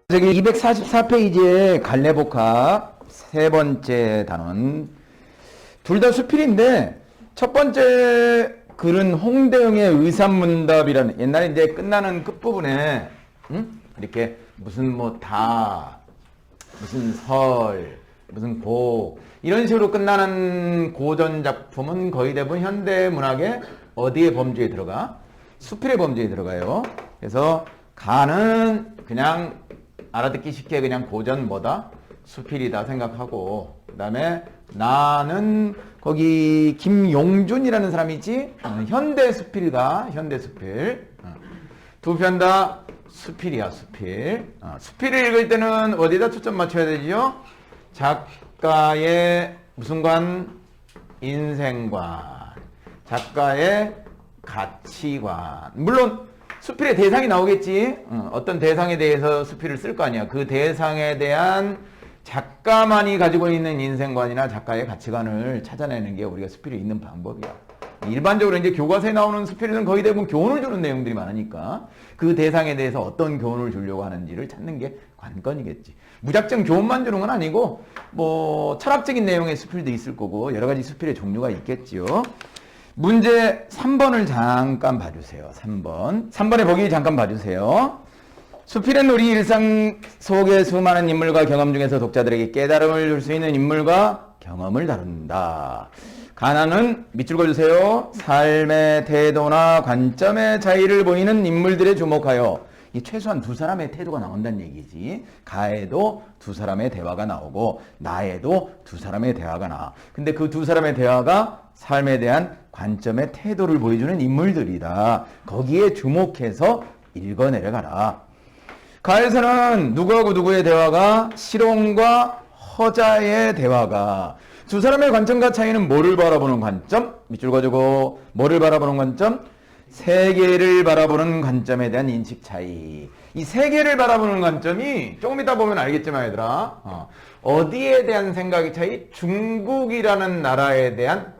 저기 244페이지에 갈래복합 세 번째 단원 둘 다 수필인데 첫 번째 글은 홍대영의 의산문답이라는 옛날에 이제 끝나는 끝부분에 이렇게 무슨 뭐 다 무슨 설 무슨 곡 이런 식으로 끝나는 고전 작품은 거의 대부분 현대 문학의 어디의 범주에 들어가? 수필의 범주에 들어가요. 그래서 가는 그냥 알아듣기 쉽게 그냥 고전 뭐다? 수필이다 생각하고 그 다음에 나는 거기 김용준이라는 사람이지 현대 수필이다. 현대 수필. 두 편 다 수필이야 수필. 수필을 읽을 때는 어디다 초점 맞춰야 되지요? 작가의 무슨 관? 인생관. 작가의 가치관. 물론 수필의 대상이 나오겠지. 어떤 대상에 대해서 수필을 쓸 거 아니야. 그 대상에 대한 작가만이 가지고 있는 인생관이나 작가의 가치관을 찾아내는 게 우리가 수필이 있는 방법이야. 일반적으로 이제 교과서에 나오는 수필은 거의 대부분 교훈을 주는 내용들이 많으니까 그 대상에 대해서 어떤 교훈을 주려고 하는지를 찾는 게 관건이겠지. 무작정 교훈만 주는 건 아니고 뭐 철학적인 내용의 수필도 있을 거고 여러 가지 수필의 종류가 있겠지요. 문제 3번을 잠깐 봐주세요. 3번에 보기 잠깐 봐주세요. 수필은 우리 일상 속의 수많은 인물과 경험 중에서 독자들에게 깨달음을 줄 수 있는 인물과 경험을 다룬다. 가나는 밑줄 그어주세요. 삶의 태도나 관점의 차이를 보이는 인물들에 주목하여 이 최소한 두 사람의 태도가 나온다는 얘기지. 가에도 두 사람의 대화가 나오고 나에도 두 사람의 대화가 나와. 근데 그 두 사람의 대화가 삶에 대한 관점의 태도를 보여주는 인물들이다. 거기에 주목해서 읽어내려가라. 가에서는 누구하고 누구의 대화가 시롱과 허자의 대화가 두 사람의 관점과 차이는 뭐를 바라보는 관점? 밑줄 그어주고 뭐를 바라보는 관점? 세계를 바라보는 관점에 대한 인식 차이. 이 세계를 바라보는 관점이 조금 이따 보면 알겠지만 얘들아 어디에 대한 생각의 차이? 중국이라는 나라에 대한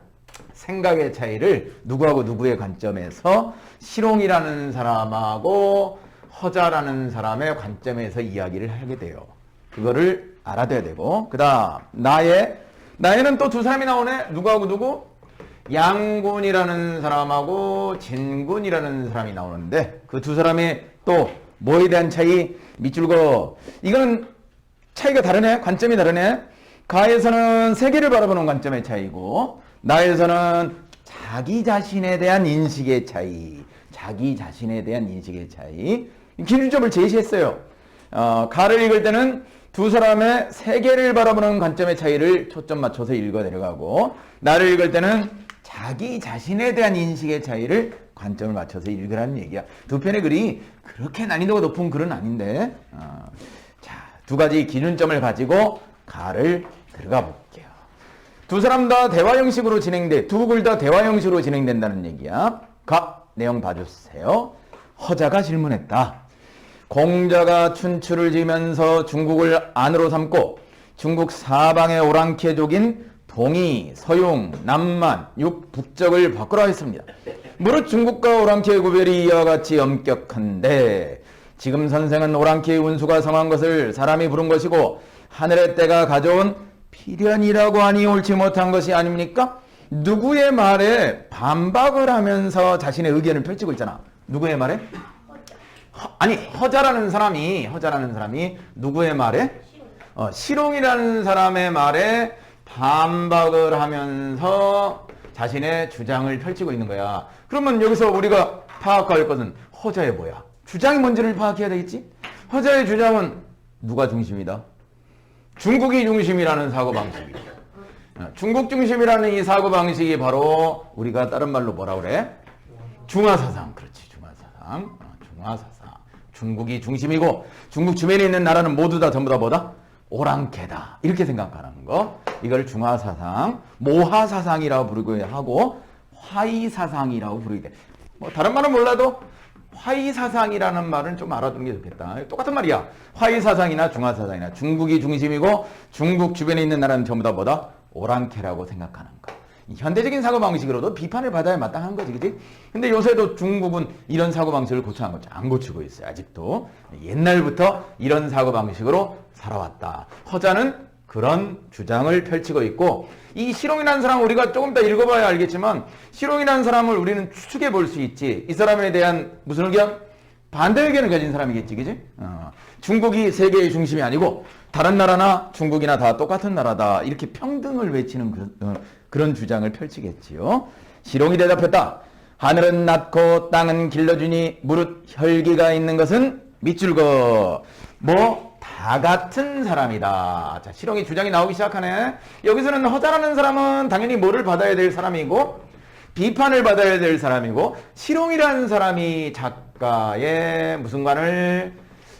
생각의 차이를 누구하고 누구의 관점에서 시롱이라는 사람하고 허자라는 사람의 관점에서 이야기를 하게 돼요. 그거를 알아둬야 되고 그 다음 나에는 또 두 사람이 나오네. 누구하고 누구? 양군이라는 사람하고 진군이라는 사람이 나오는데 그 두 사람이 또 뭐에 대한 차이? 밑줄 그어. 이거는 차이가 다르네. 관점이 다르네. 가에서는 세계를 바라보는 관점의 차이고 나에서는 자기 자신에 대한 인식의 차이. 자기 자신에 대한 인식의 차이. 기준점을 제시했어요. 가를 읽을 때는 두 사람의 세계를 바라보는 관점의 차이를 초점 맞춰서 읽어 내려가고 나를 읽을 때는 자기 자신에 대한 인식의 차이를 관점을 맞춰서 읽으라는 얘기야. 두 편의 글이 그렇게 난이도가 높은 글은 아닌데 자, 두 가지 기준점을 가지고 가를 들어가 볼게요. 두 사람 다 대화 형식으로 두 글 다 대화 형식으로 진행된다는 얘기야. 가 내용 봐주세요. 허자가 질문했다. 공자가 춘추를 지으면서 중국을 안으로 삼고 중국 사방의 오랑캐족인 동이, 서용, 남만, 육, 북적을 바꾸라 했습니다. 무릇 중국과 오랑캐의 구별이 이와 같이 엄격한데 지금 선생은 오랑캐의 운수가 성한 것을 사람이 부른 것이고 하늘의 때가 가져온 필연이라고 하니 옳지 못한 것이 아닙니까? 누구의 말에 반박을 하면서 자신의 의견을 펼치고 있잖아. 누구의 말에? 허자라는 사람이 누구의 말에? 시롱이라는 사람의 말에 반박을 하면서 자신의 주장을 펼치고 있는 거야. 그러면 여기서 우리가 파악할 것은 허자의 뭐야? 주장이 뭔지를 파악해야 되겠지? 허자의 주장은 누가 중심이다? 중국이 중심이라는 사고방식이다. 중국 중심이라는 이 사고방식이 바로 우리가 다른 말로 뭐라 그래? 중화사상. 그렇지, 중화사상. 중화사상. 중국이 중심이고 중국 주변에 있는 나라는 모두 다 전부 다 뭐다? 오랑캐다. 이렇게 생각하는 거. 이걸 중화사상, 모하사상이라고 부르기도 하고 화이사상이라고 부르기도 해. 뭐 다른 말은 몰라도 화이사상이라는 말은 좀 알아두는 게 좋겠다. 똑같은 말이야. 화이사상이나 중화사상이나 중국이 중심이고 중국 주변에 있는 나라는 전부 다 뭐다? 오랑캐라고 생각하는 거. 현대적인 사고방식으로도 비판을 받아야 마땅한 거지, 그지? 근데 요새도 중국은 이런 사고방식을 고쳐한 거죠. 안 고치고 있어요, 아직도. 옛날부터 이런 사고방식으로 살아왔다. 허자는 그런 주장을 펼치고 있고, 이 실용이라는 사람을 우리가 조금 더 읽어봐야 알겠지만, 실용이라는 사람을 우리는 추측해 볼 수 있지. 이 사람에 대한 무슨 의견? 반대 의견을 가진 사람이겠지, 그지? 중국이 세계의 중심이 아니고 다른 나라나 중국이나 다 똑같은 나라다, 이렇게 평등을 외치는 그런 주장을 펼치겠지요. 실용이 대답했다. 하늘은 낮고 땅은 길러주니 무릇 혈기가 있는 것은 밑줄거. 다 같은 사람이다. 자, 실용이 주장이 나오기 시작하네. 여기서는 허자라는 사람은 당연히 뭐를 받아야 될 사람이고 비판을 받아야 될 사람이고, 실용이라는 사람이 작가의 무슨 관을,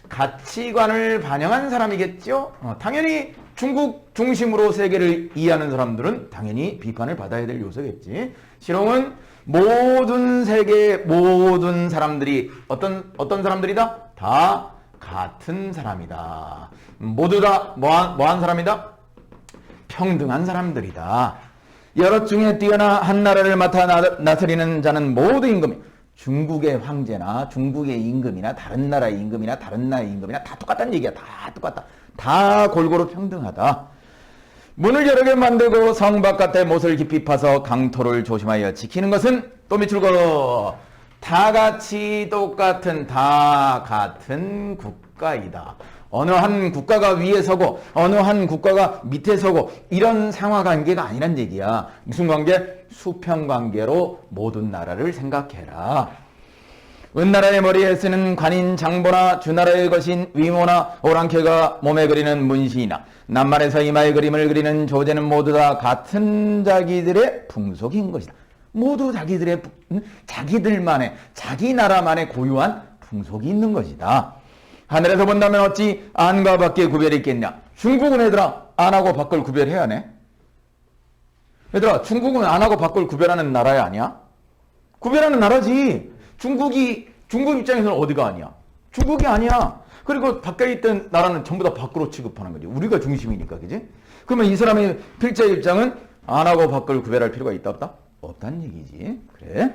가치관을 반영한 사람이겠죠. 당연히 중국 중심으로 세계를 이해하는 사람들은 당연히 비판을 받아야 될 요소겠지. 실용은 모든 세계 모든 사람들이 어떤 사람들이다? 다 같은 사람이다. 모두 다 뭐한 사람이다? 평등한 사람들이다. 여럿 중에 뛰어나 한 나라를 맡아 나서리는 자는 모두 임금이, 중국의 황제나 중국의 임금이나 다른 나라의 임금이나 다른 나라의 임금이나 다 똑같다는 얘기야. 다 똑같다. 다 골고루 평등하다. 문을 여러 개 만들고 성 바깥에 못을 깊이 파서 강토를 조심하여 지키는 것은 또 밑줄거 다 같이 똑같은 다 같은 국가이다. 어느 한 국가가 위에 서고 어느 한 국가가 밑에 서고 이런 상하관계가 아니란 얘기야. 무슨 관계? 수평관계로 모든 나라를 생각해라. 은나라의 머리에 쓰는 관인 장보나 주나라의 것인 위모나 오랑캐가 몸에 그리는 문신이나 남만에서 이마에 그림을 그리는 조제는 모두 다 같은 자기들의 풍속인 것이다. 모두 자기들만의 자기 나라만의 고유한 풍속이 있는 것이다. 하늘에서 본다면 어찌 안과 밖에 구별이 있겠냐. 중국은 얘들아 안하고 밖을 구별해야 하네. 얘들아 중국은 안하고 밖을 구별하는 나라야 아니야? 구별하는 나라지. 중국 입장에서는 어디가 아니야? 중국이 아니야. 그리고 밖에 있던 나라는 전부 다 밖으로 취급하는 거지. 우리가 중심이니까, 그지? 그러면 이 사람의 필자의 입장은 안하고 밖을 구별할 필요가 있다 없다? 없다는 얘기지. 그래?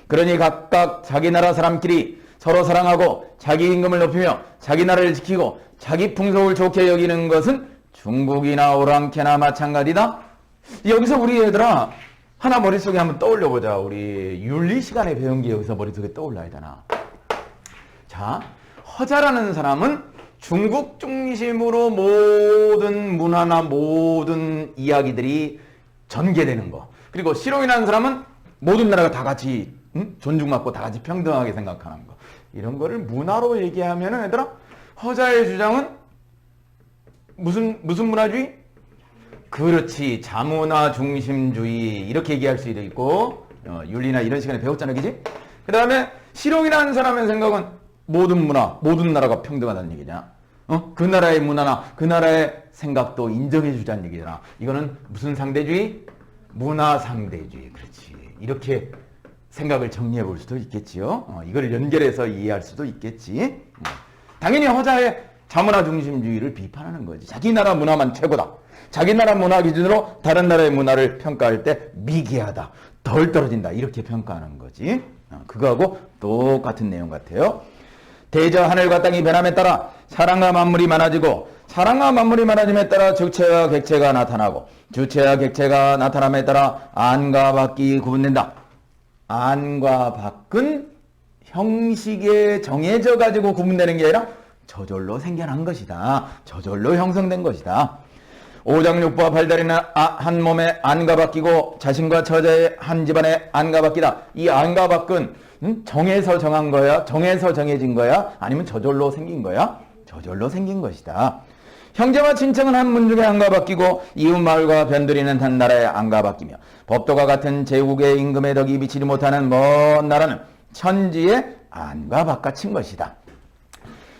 그러니 각각 자기 나라 사람끼리 서로 사랑하고 자기 임금을 높이며 자기 나라를 지키고 자기 풍속을 좋게 여기는 것은 중국이나 오랑캐나 마찬가지다. 여기서 우리 얘들아 하나 머릿속에 한번 떠올려보자. 우리 윤리 시간에 배운 게 여기서 머릿속에 떠올라야 되나. 자, 허자라는 사람은 중국 중심으로 모든 문화나 모든 이야기들이 전개되는 거. 그리고 실용이라는 사람은 모든 나라가 다 같이 존중받고 다 같이 평등하게 생각하는 거. 이런 거를 문화로 얘기하면은 얘들아 허자의 주장은 무슨 문화주의? 그렇지, 자문화 중심주의 이렇게 얘기할 수도 있고 윤리나 이런 시간에 배웠잖아, 그지? 그 다음에 실용이라는 사람의 생각은 모든 문화, 모든 나라가 평등하다는 얘기냐? 그 나라의 문화나 그 나라의 생각도 인정해 주자는 얘기잖아. 이거는 무슨 상대주의? 문화 상대주의. 그렇지. 이렇게 생각을 정리해 볼 수도 있겠지요. 이걸 연결해서 이해할 수도 있겠지. 당연히 허자의 자문화 중심주의를 비판하는 거지. 자기 나라 문화만 최고다. 자기 나라 문화 기준으로 다른 나라의 문화를 평가할 때 미개하다, 덜 떨어진다 이렇게 평가하는 거지. 그거하고 똑같은 내용 같아요. 대저 하늘과 땅이 변함에 따라 사랑과 만물이 많아지고 사랑과 만물이 많아짐에 따라 주체와 객체가 나타나고 주체와 객체가 나타남에 따라 안과 밖이 구분된다. 안과 밖은 형식에 정해져 가지고 구분되는 게 아니라 저절로 생겨난 것이다. 저절로 형성된 것이다. 오장육부와 팔다리는 한 몸에 안과 밖이고 자신과 처자의 한 집안에 안과 밖이다. 이 안과 밖은 정해서 정한 거야? 정해서 정해진 거야? 아니면 저절로 생긴 거야? 저절로 생긴 것이다. 형제와 친척은 한 문중의 안과 밖이고 이웃 마을과 변두리는 한 나라의 안과 밖이며 법도가 같은 제국의 임금의 덕이 미치지 못하는 먼 나라는 천지의 안과 바깥인 것이다.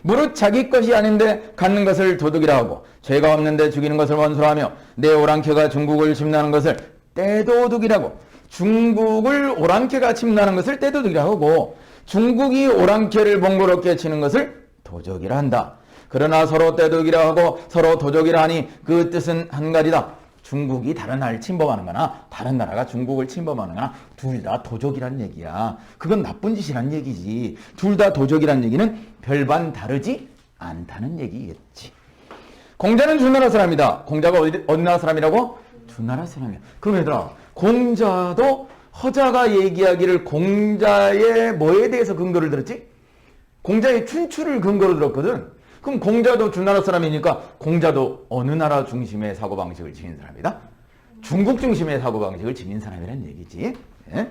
무릇 자기 것이 아닌데 갖는 것을 도둑이라 하고 죄가 없는데 죽이는 것을 원수로 하며 내 오랑캐가 중국을 침노하는 것을 떼도둑이라고, 중국을 오랑캐가 침노하는 것을 떼도둑이라 하고 중국이 오랑캐를 번거롭게 치는 것을 도적이라 한다. 그러나 서로 떼도둑이라 하고 서로 도적이라 하니 그 뜻은 한 가지다. 중국이 다른 나라를 침범하는 거나 다른 나라가 중국을 침범하는 거나 둘 다 도적이란 얘기야. 그건 나쁜 짓이란 얘기지. 둘 다 도적이란 얘기는 별반 다르지 않다는 얘기겠지. 공자는 주나라 사람이다. 공자가 어디 나라 사람이라고? 주나라 사람이야. 그럼 얘들아, 공자도 허자가 얘기하기를 공자의 뭐에 대해서 근거를 들었지? 공자의 춘추를 근거로 들었거든. 그럼 공자도 주나라 사람이니까 공자도 어느 나라 중심의 사고방식을 지닌 사람이다? 중국 중심의 사고방식을 지닌 사람이란 얘기지. 예?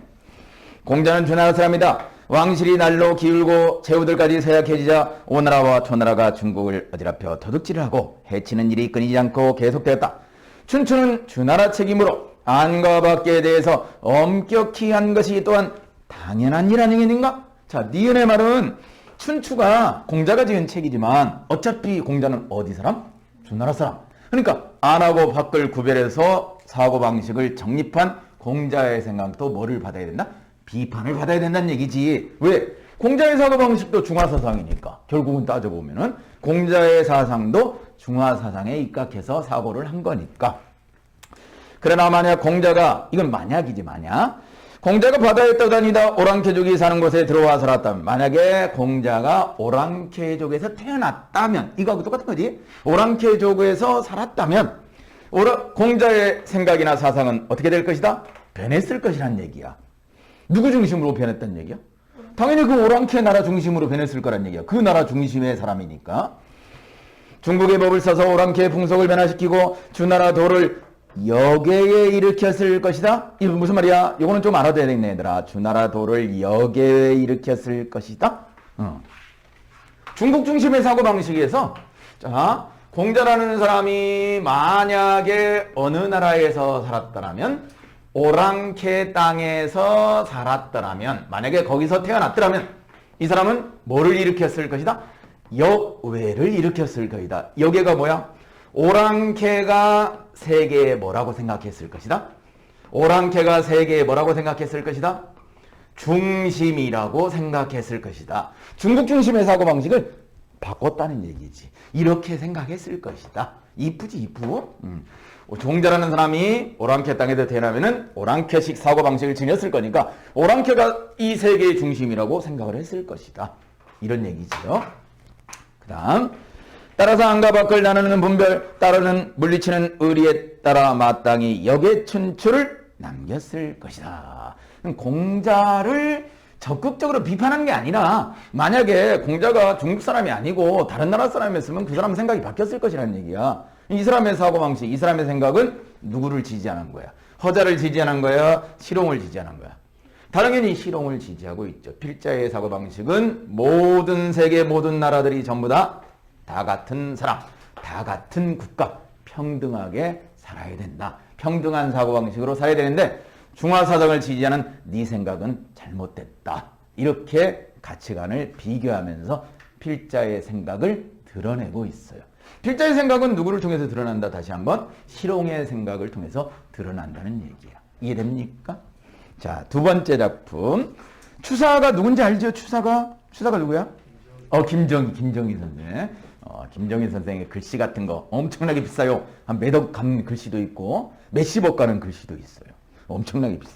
공자는 주나라 사람이다. 왕실이 날로 기울고 제후들까지 쇠약해지자 오나라와 초나라가 중국을 어지럽혀 도둑질을 하고 해치는 일이 끊이지 않고 계속되었다. 춘추는 주나라 책임으로 안과 밖에 대해서 엄격히 한 것이 또한 당연한 일 아니겠는가? 자, 니은의 말은 춘추가 공자가 지은 책이지만 어차피 공자는 어디 사람? 주나라 사람. 그러니까 안하고 밖을 구별해서 사고방식을 정립한 공자의 생각도 뭐를 받아야 된다? 비판을 받아야 된다는 얘기지. 왜? 공자의 사고방식도 중화사상이니까. 결국은 따져보면은 공자의 사상도 중화사상에 입각해서 사고를 한 거니까. 그러나 만약 공자가, 이건 만약이지 만약, 공자가 바다에 떠다니다 오랑캐족이 사는 곳에 들어와 살았다면, 만약에 공자가 오랑캐족에서 태어났다면, 이거하고 똑같은 거지. 오랑캐족에서 살았다면 공자의 생각이나 사상은 어떻게 될 것이다? 변했을 것이란 얘기야. 누구 중심으로 변했단 얘기야? 당연히 그 오랑캐 나라 중심으로 변했을 거란 얘기야. 그 나라 중심의 사람이니까. 중국의 법을 써서 오랑캐의 풍속을 변화시키고 주나라 도를 역외에 일으켰을 것이다. 이거 무슨 말이야? 이거는 좀 알아둬야 되겠네, 얘들아. 주나라 도를 역외에 일으켰을 것이다. 중국 중심의 사고방식에서, 자, 공자라는 사람이 만약에 어느 나라에서 살았더라면, 오랑캐 땅에서 살았더라면, 만약에 거기서 태어났더라면 이 사람은 뭐를 일으켰을 것이다? 역외를 일으켰을 것이다. 역외가 뭐야? 오랑캐가 세계에 뭐라고 생각했을 것이다? 오랑캐가 세계에 뭐라고 생각했을 것이다? 중심이라고 생각했을 것이다. 중국 중심의 사고방식을 바꿨다는 얘기지. 이렇게 생각했을 것이다. 이쁘지, 이쁘? 종자라는 사람이 오랑캐 땅에서 태어나면은 오랑캐식 사고방식을 지녔을 거니까 오랑캐가 이 세계의 중심이라고 생각을 했을 것이다. 이런 얘기지요. 그 다음, 따라서 안과 밖을 나누는 분별, 따르는 물리치는 의리에 따라 마땅히 역의 춘추를 남겼을 것이다. 공자를 적극적으로 비판하는 게 아니라 만약에 공자가 중국 사람이 아니고 다른 나라 사람이었으면 그 사람 생각이 바뀌었을 것이라는 얘기야. 이 사람의 사고방식, 이 사람의 생각은 누구를 지지하는 거야? 허자를 지지하는 거야? 실홍을 지지하는 거야? 당연히 실홍을 지지하고 있죠. 필자의 사고방식은 모든 세계 모든 나라들이 전부 다 같은 사람, 다 같은 국가, 평등하게 살아야 된다. 평등한 사고방식으로 살아야 되는데 중화사상을 지지하는 네 생각은 잘못됐다. 이렇게 가치관을 비교하면서 필자의 생각을 드러내고 있어요. 필자의 생각은 누구를 통해서 드러난다? 다시 한번 실홍의 생각을 통해서 드러난다는 얘기야. 이해됩니까? 자, 두 번째 작품. 추사가 누군지 알죠? 추사가 누구야? 김정희 선생. 김정희 선생의 글씨 같은 거 엄청나게 비싸요. 한 몇억 가는 글씨도 있고 몇십억 가는 글씨도 있어요. 엄청나게 비싸.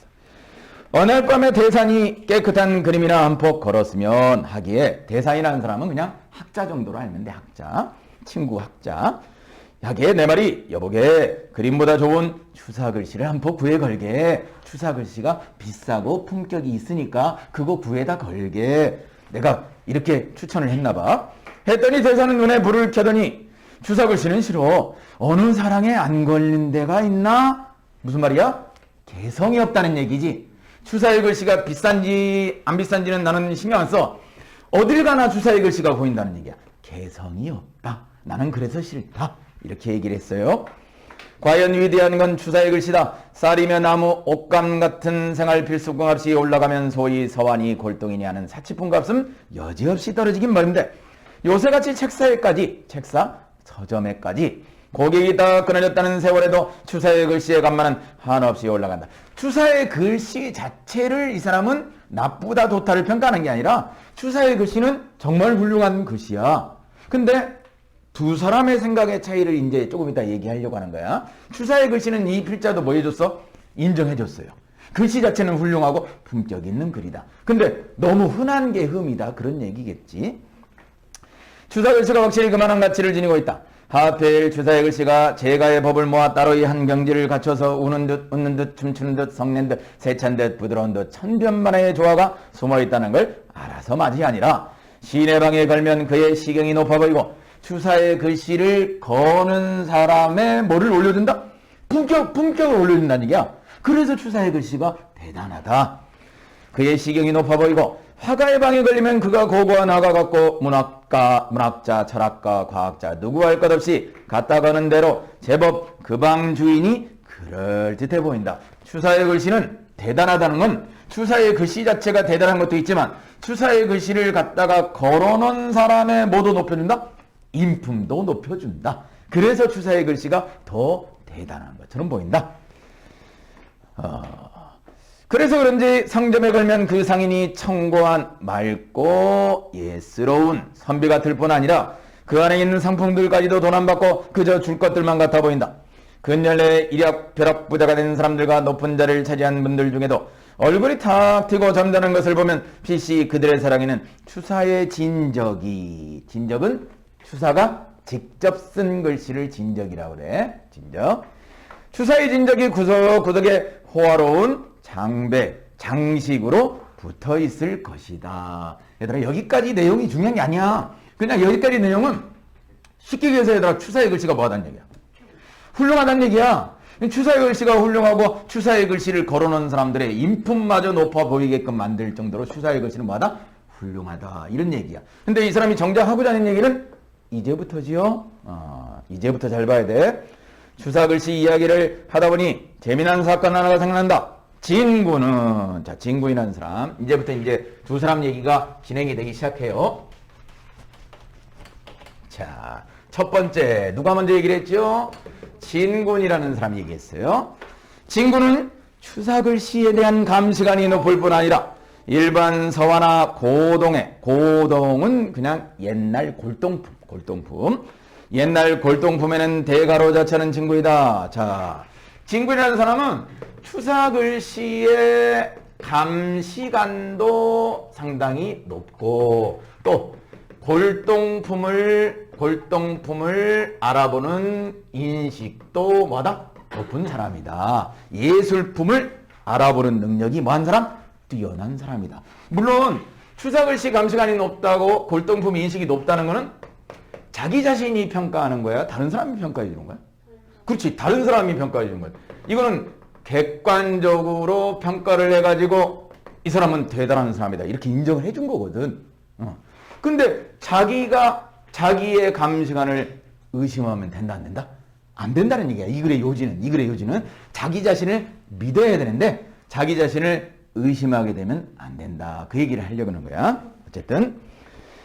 어느 날 밤에 대산이 깨끗한 그림이나 한 폭 걸었으면 하기에, 대산이라는 사람은 그냥 학자 정도로 알면 돼. 학자. 친구 학자. 하기에 내 말이 여보게 그림보다 좋은 추사글씨를 한 폭 구해 걸게. 추사글씨가 비싸고 품격이 있으니까 그거 구해다 걸게. 내가 이렇게 추천을 했나 봐. 했더니 대사는 눈에 불을 켜더니 추사글씨는 싫어. 어느 사랑에 안 걸린 데가 있나? 무슨 말이야? 개성이 없다는 얘기지. 추사의 글씨가 비싼지 안 비싼지는 나는 신경 안 써. 어딜 가나 추사의 글씨가 보인다는 얘기야. 개성이 없다. 나는 그래서 싫다. 이렇게 얘기를 했어요. 과연 위대한 건 추사의 글씨다. 쌀이며 나무, 옷감 같은 생활 필수품 값이 올라가면 소위 서환이 골동이니 하는 사치품 값은 여지없이 떨어지긴 마련인데, 요새같이 책사, 서점에까지 고객이 다 끊어졌다는 세월에도 추사의 글씨의 값만은 한없이 올라간다. 추사의 글씨 자체를 이 사람은 나쁘다 좋다를 평가하는 게 아니라 추사의 글씨는 정말 훌륭한 글씨야. 근데 두 사람의 생각의 차이를 이제 조금 이따 얘기하려고 하는 거야. 추사의 글씨는 이 필자도 뭐 해줬어? 인정해줬어요. 글씨 자체는 훌륭하고 품격 있는 글이다. 근데 너무 흔한 게 흠이다. 그런 얘기겠지. 추사 글씨가 확실히 그만한 가치를 지니고 있다. 하필 추사의 글씨가 제가의 법을 모아 따로이 한 경지를 갖춰서 우는 듯 웃는 듯 춤추는 듯 성낸 듯 세찬 듯 부드러운 듯 천변만의 조화가 숨어있다는 걸 알아서 맞이 아니라 시인의 방에 걸면 그의 시경이 높아 보이고 추사의 글씨를 거는 사람의 뭐를 올려준다? 품격을 올려준다는 얘기야. 그래서 추사의 글씨가 대단하다. 그의 시경이 높아 보이고 화가의 방에 걸리면 그가 고고한 화가 같고 문학자, 철학가, 과학자 누구 할 것 없이 갖다 거는 대로 제법 그 방 주인이 그럴듯해 보인다. 추사의 글씨는 대단하다는 건 추사의 글씨 자체가 대단한 것도 있지만 추사의 글씨를 갖다가 걸어놓은 사람의 뭐도 높여준다? 인품도 높여준다. 그래서 추사의 글씨가 더 대단한 것처럼 보인다. 그래서 그런지 상점에 걸면 그 상인이 청고한 맑고 예스러운 선비 같을 뿐 아니라 그 안에 있는 상품들까지도 돈 안 받고 그저 줄 것들만 같아 보인다. 근년에 이력 벼락 부자가 된 사람들과 높은 자리를 차지한 분들 중에도 얼굴이 탁 트고 점잖은 것을 보면 필시 그들의 사랑에는 추사의 진적은 추사가 직접 쓴 글씨를 진적이라고 그래. 진적. 추사의 진적이 구석구석에 호화로운 장식으로 붙어 있을 것이다. 얘들아 여기까지 내용이 중요한 게 아니야. 그냥 여기까지 내용은 쉽게 얘기해서 얘들아 추사의 글씨가 뭐하다는 얘기야. 훌륭하다는 얘기야. 추사의 글씨가 훌륭하고 추사의 글씨를 걸어놓은 사람들의 인품마저 높아 보이게끔 만들 정도로 추사의 글씨는 뭐하다? 훌륭하다. 이런 얘기야. 근데 이 사람이 정작 하고자 하는 얘기는 이제부터지요. 이제부터 잘 봐야 돼. 추사 글씨 이야기를 하다 보니 재미난 사건 하나가 생각난다. 진군은 진군이라는 사람. 이제부터 이제 두 사람 얘기가 진행이 되기 시작해요. 자, 첫 번째 누가 먼저 얘기를 했죠? 진군이라는 사람 얘기했어요. 진군은 추사 글씨에 대한 감시관이 높을 뿐 아니라 일반 서화나 고동은 그냥 옛날 골동품. 옛날 골동품에는 대가로 자처하는 진군이다. 자, 진군이라는 사람은 추사 글씨의 감시관도 상당히 높고 또 골동품을 알아보는 인식도 뭐다? 높은 사람이다. 예술품을 알아보는 능력이 뭐한 사람? 뛰어난 사람이다. 물론 추사 글씨 감시관이 높다고 골동품 인식이 높다는 거는 자기 자신이 평가하는 거야? 다른 사람이 평가해 주는 거야? 그렇지. 다른 사람이 평가해 주는 거야. 이거는 객관적으로 평가를 해가지고 이 사람은 대단한 사람이다. 이렇게 인정을 해준 거거든. 근데 자기가 자기의 감시관을 의심하면 된다, 안 된다? 안 된다는 얘기야. 이 글의 요지는 자기 자신을 믿어야 되는데 자기 자신을 의심하게 되면 안 된다. 그 얘기를 하려고 하는 거야. 어쨌든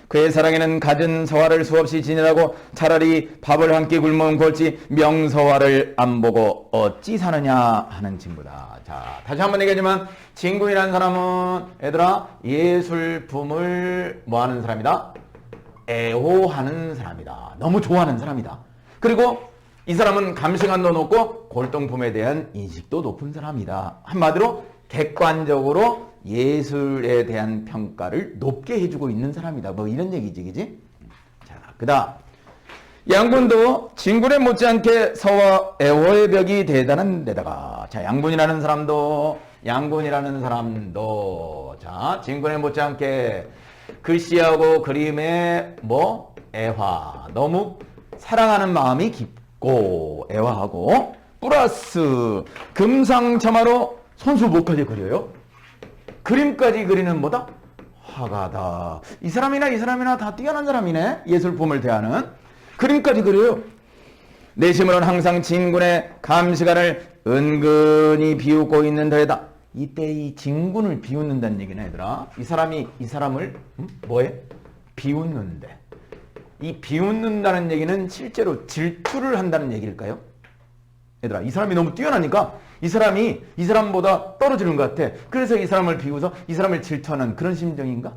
그의 사랑에는 갖은 서화를 수없이 지내라고 차라리 밥을 한 끼 굶으면 골지 명서화를 안 보고 어찌 사느냐 하는 친구다. 자, 다시 한번 얘기하지만 진군이라는 사람은 얘들아 예술품을 뭐 하는 사람이다? 애호하는 사람이다. 너무 좋아하는 사람이다. 그리고 이 사람은 감시관도 높고 골동품에 대한 인식도 높은 사람이다. 한마디로 객관적으로 예술에 대한 평가를 높게 해주고 있는 사람이다. 뭐 이런 얘기지, 그지? 자, 그다음 양군도 진군에 못지않게 서와 애호의 벽이 대단한 데다가 자, 양군이라는 사람도 자, 진군에 못지않게 글씨하고 그림의 뭐 애화, 너무 사랑하는 마음이 깊고 애화하고 플러스 금상첨화로 손수 못하게 그려요. 그림까지 그리는 뭐다? 화가다. 이 사람이나 다 뛰어난 사람이네. 예술품을 대하는. 그림까지 그려요. 내심으로는 항상 진군의 감시관을 은근히 비웃고 있는 터에다. 이때 이 진군을 비웃는다는 얘기는 얘들아. 이 사람을 뭐해? 비웃는데. 이 비웃는다는 얘기는 실제로 질투를 한다는 얘기일까요? 얘들아, 이 사람이 너무 뛰어나니까 이 사람보다 떨어지는 것 같아. 그래서 이 사람을 비웃어 이 사람을 질투하는 그런 심정인가?